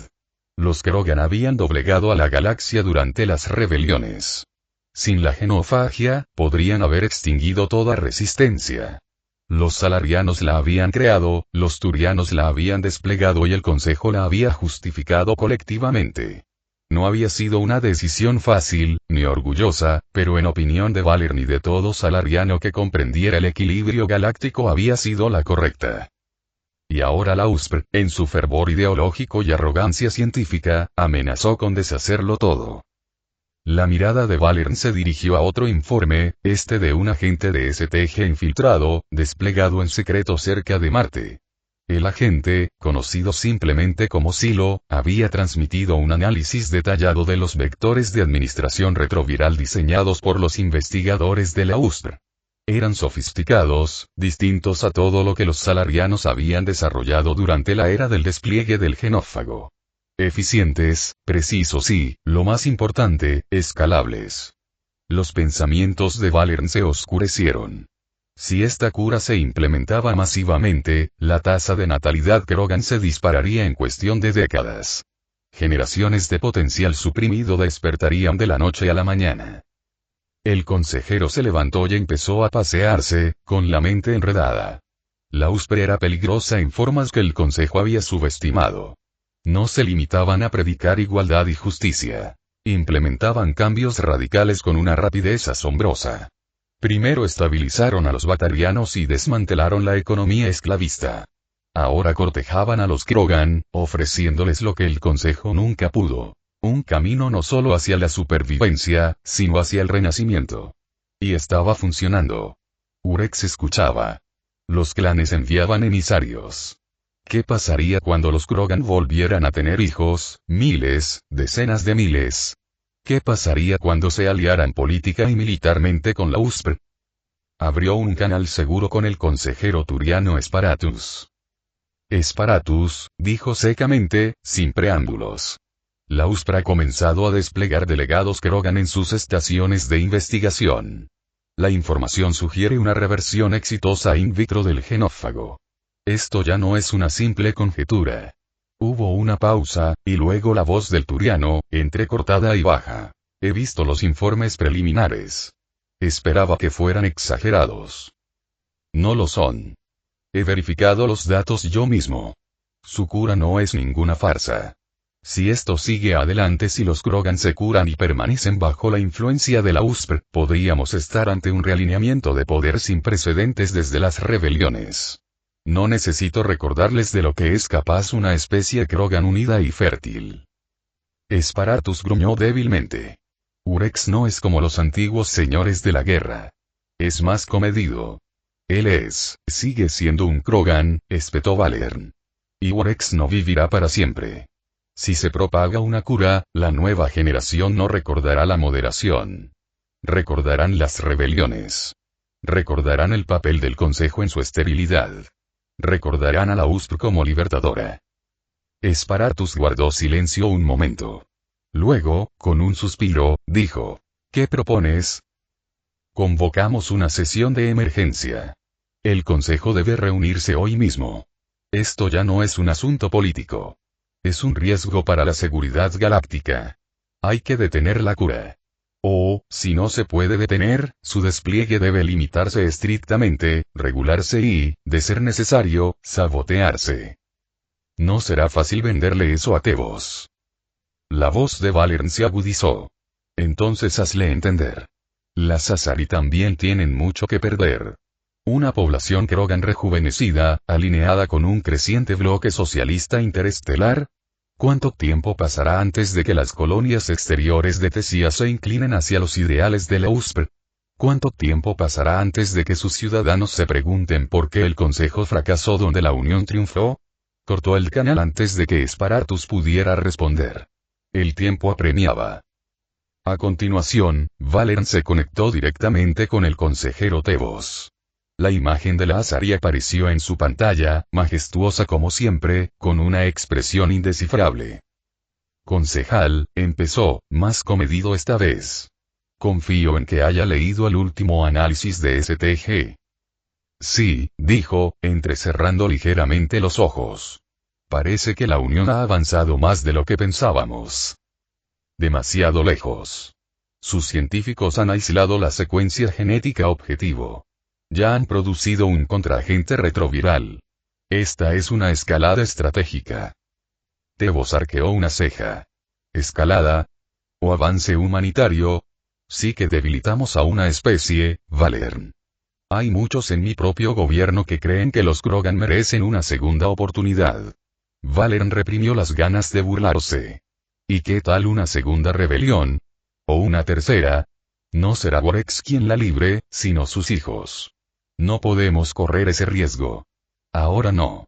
Los Krogan habían doblegado a la galaxia durante las rebeliones. Sin la genofagia, podrían haber extinguido toda resistencia. Los salarianos la habían creado, los turianos la habían desplegado y el Consejo la había justificado colectivamente. No había sido una decisión fácil, ni orgullosa, pero en opinión de Valern y de todo salariano que comprendiera el equilibrio galáctico había sido la correcta. Y ahora la USPR, en su fervor ideológico y arrogancia científica, amenazó con deshacerlo todo. La mirada de Valern se dirigió a otro informe, este de un agente de STG infiltrado, desplegado en secreto cerca de Marte. El agente, conocido simplemente como Silo, había transmitido un análisis detallado de los vectores de administración retroviral diseñados por los investigadores de la USPR. Eran sofisticados, distintos a todo lo que los salarianos habían desarrollado durante la era del despliegue del genófago. Eficientes, precisos y, lo más importante, escalables. Los pensamientos de Valern se oscurecieron. Si esta cura se implementaba masivamente, la tasa de natalidad Krogan se dispararía en cuestión de décadas. Generaciones de potencial suprimido despertarían de la noche a la mañana. El consejero se levantó y empezó a pasearse, con la mente enredada. La USPR era peligrosa en formas que el Consejo había subestimado. No se limitaban a predicar igualdad y justicia. Implementaban cambios radicales con una rapidez asombrosa. Primero estabilizaron a los batarianos y desmantelaron la economía esclavista. Ahora cortejaban a los Krogan, ofreciéndoles lo que el Consejo nunca pudo. Un camino no solo hacia la supervivencia, sino hacia el renacimiento. Y estaba funcionando. Urex escuchaba. Los clanes enviaban emisarios. ¿Qué pasaría cuando los Krogan volvieran a tener hijos, miles, decenas de miles? ¿Qué pasaría cuando se aliaran política y militarmente con la USPR? Abrió un canal seguro con el consejero turiano Sparatus. Sparatus, dijo secamente, sin preámbulos. La USPR ha comenzado a desplegar delegados Krogan en sus estaciones de investigación. La información sugiere una reversión exitosa in vitro del genófago. Esto ya no es una simple conjetura. Hubo una pausa, y luego la voz del turiano, entrecortada y baja. He visto los informes preliminares. Esperaba que fueran exagerados. No lo son. He verificado los datos yo mismo. Su cura no es ninguna farsa. Si esto sigue adelante, si los Krogan se curan y permanecen bajo la influencia de la USPR, podríamos estar ante un realineamiento de poder sin precedentes desde las rebeliones. No necesito recordarles de lo que es capaz una especie Krogan unida y fértil. Sparatus gruñó débilmente. Urex no es como los antiguos señores de la guerra. Es más comedido. Sigue siendo un Krogan, espetó Valern. Y Warex no vivirá para siempre. Si se propaga una cura, la nueva generación no recordará la moderación. Recordarán las rebeliones. Recordarán el papel del Consejo en su esterilidad. Recordarán a la USP como libertadora. Esparatus guardó silencio un momento. Luego, con un suspiro, dijo: ¿Qué propones? Convocamos una sesión de emergencia. El Consejo debe reunirse hoy mismo. Esto ya no es un asunto político. Es un riesgo para la seguridad galáctica. Hay que detener la cura. O, si no se puede detener, su despliegue debe limitarse estrictamente, regularse y, de ser necesario, sabotearse. No será fácil venderle eso a Tebos. La voz de Valern se agudizó. Entonces hazle entender. Las Asari también tienen mucho que perder. Una población Krogan rejuvenecida, alineada con un creciente bloque socialista interestelar. ¿Cuánto tiempo pasará antes de que las colonias exteriores de Tesia se inclinen hacia los ideales de la USP? ¿Cuánto tiempo pasará antes de que sus ciudadanos se pregunten por qué el Consejo fracasó donde la Unión triunfó? Cortó el canal antes de que Esparatus pudiera responder. El tiempo apremiaba. A continuación, Valern se conectó directamente con el consejero Tebos. La imagen de la Asari apareció en su pantalla, majestuosa como siempre, con una expresión indescifrable. Concejal, empezó, más comedido esta vez. Confío en que haya leído el último análisis de STG. Sí, dijo, entrecerrando ligeramente los ojos. Parece que la Unión ha avanzado más de lo que pensábamos. Demasiado lejos. Sus científicos han aislado la secuencia genética objetivo. Ya han producido un contraagente retroviral. Esta es una escalada estratégica. Tebos arqueó una ceja. ¿Escalada? ¿O avance humanitario? Sí que debilitamos a una especie, Valern. Hay muchos en mi propio gobierno que creen que los Krogan merecen una segunda oportunidad. Valern reprimió las ganas de burlarse. ¿Y qué tal una segunda rebelión? ¿O una tercera? No será Warex quien la libre, sino sus hijos. No podemos correr ese riesgo. Ahora no.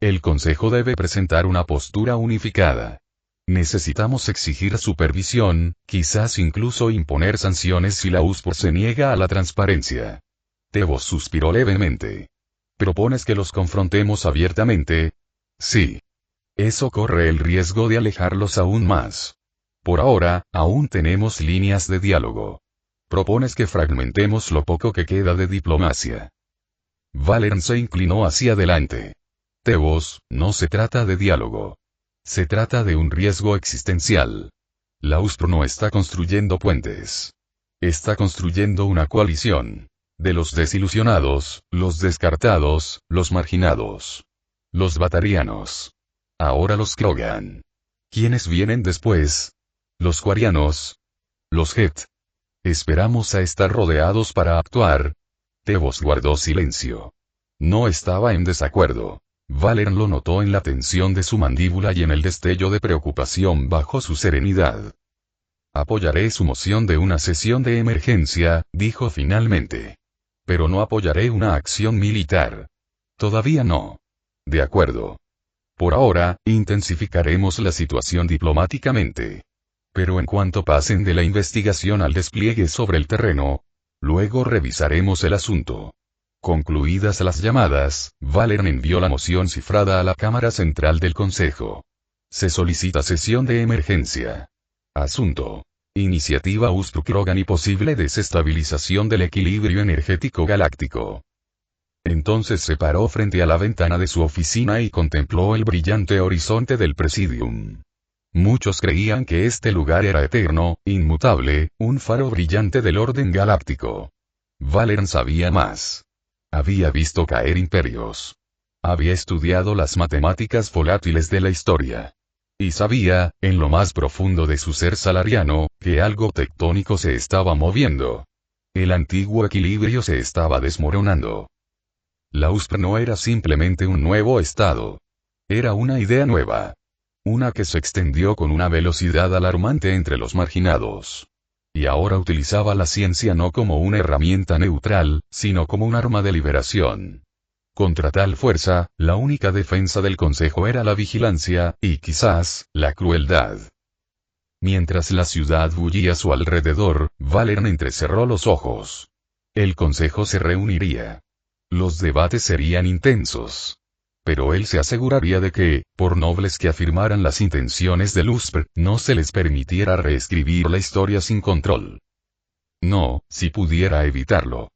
El Consejo debe presentar una postura unificada. Necesitamos exigir supervisión, quizás incluso imponer sanciones si la USP se niega a la transparencia. Tebos suspiró levemente. ¿Propones que los confrontemos abiertamente? Sí. Eso corre el riesgo de alejarlos aún más. Por ahora, aún tenemos líneas de diálogo. Propones que fragmentemos lo poco que queda de diplomacia. Valern se inclinó hacia adelante. Tebos, no se trata de diálogo. Se trata de un riesgo existencial. La USP no está construyendo puentes. Está construyendo una coalición. De los desilusionados, los descartados, los marginados. Los batarianos. Ahora los Krogan. ¿Quiénes vienen después? Los Quarianos. Los Het. Esperamos a estar rodeados para actuar. Tebos guardó silencio. No estaba en desacuerdo. Valern lo notó en la tensión de su mandíbula y en el destello de preocupación bajo su serenidad. Apoyaré su moción de una sesión de emergencia, dijo finalmente. Pero no apoyaré una acción militar. Todavía no. De acuerdo. Por ahora, intensificaremos la situación diplomáticamente. Pero en cuanto pasen de la investigación al despliegue sobre el terreno, luego revisaremos el asunto. Concluidas las llamadas, Valern envió la moción cifrada a la Cámara Central del Consejo. Se solicita sesión de emergencia. Asunto. Iniciativa USP Krogan y posible desestabilización del equilibrio energético galáctico. Entonces se paró frente a la ventana de su oficina y contempló el brillante horizonte del Presidium. Muchos creían que este lugar era eterno, inmutable, un faro brillante del orden galáctico. Valern sabía más. Había visto caer imperios. Había estudiado las matemáticas volátiles de la historia. Y sabía, en lo más profundo de su ser salariano, que algo tectónico se estaba moviendo. El antiguo equilibrio se estaba desmoronando. La USP no era simplemente un nuevo estado. Era una idea nueva. Una que se extendió con una velocidad alarmante entre los marginados. Y ahora utilizaba la ciencia no como una herramienta neutral, sino como un arma de liberación. Contra tal fuerza, la única defensa del consejo era la vigilancia, y quizás, la crueldad. Mientras la ciudad bullía a su alrededor, Valerian entrecerró los ojos. El consejo se reuniría. Los debates serían intensos. Pero él se aseguraría de que, por nobles que afirmaran las intenciones de Luspr, no se les permitiera reescribir la historia sin control. No, si pudiera evitarlo.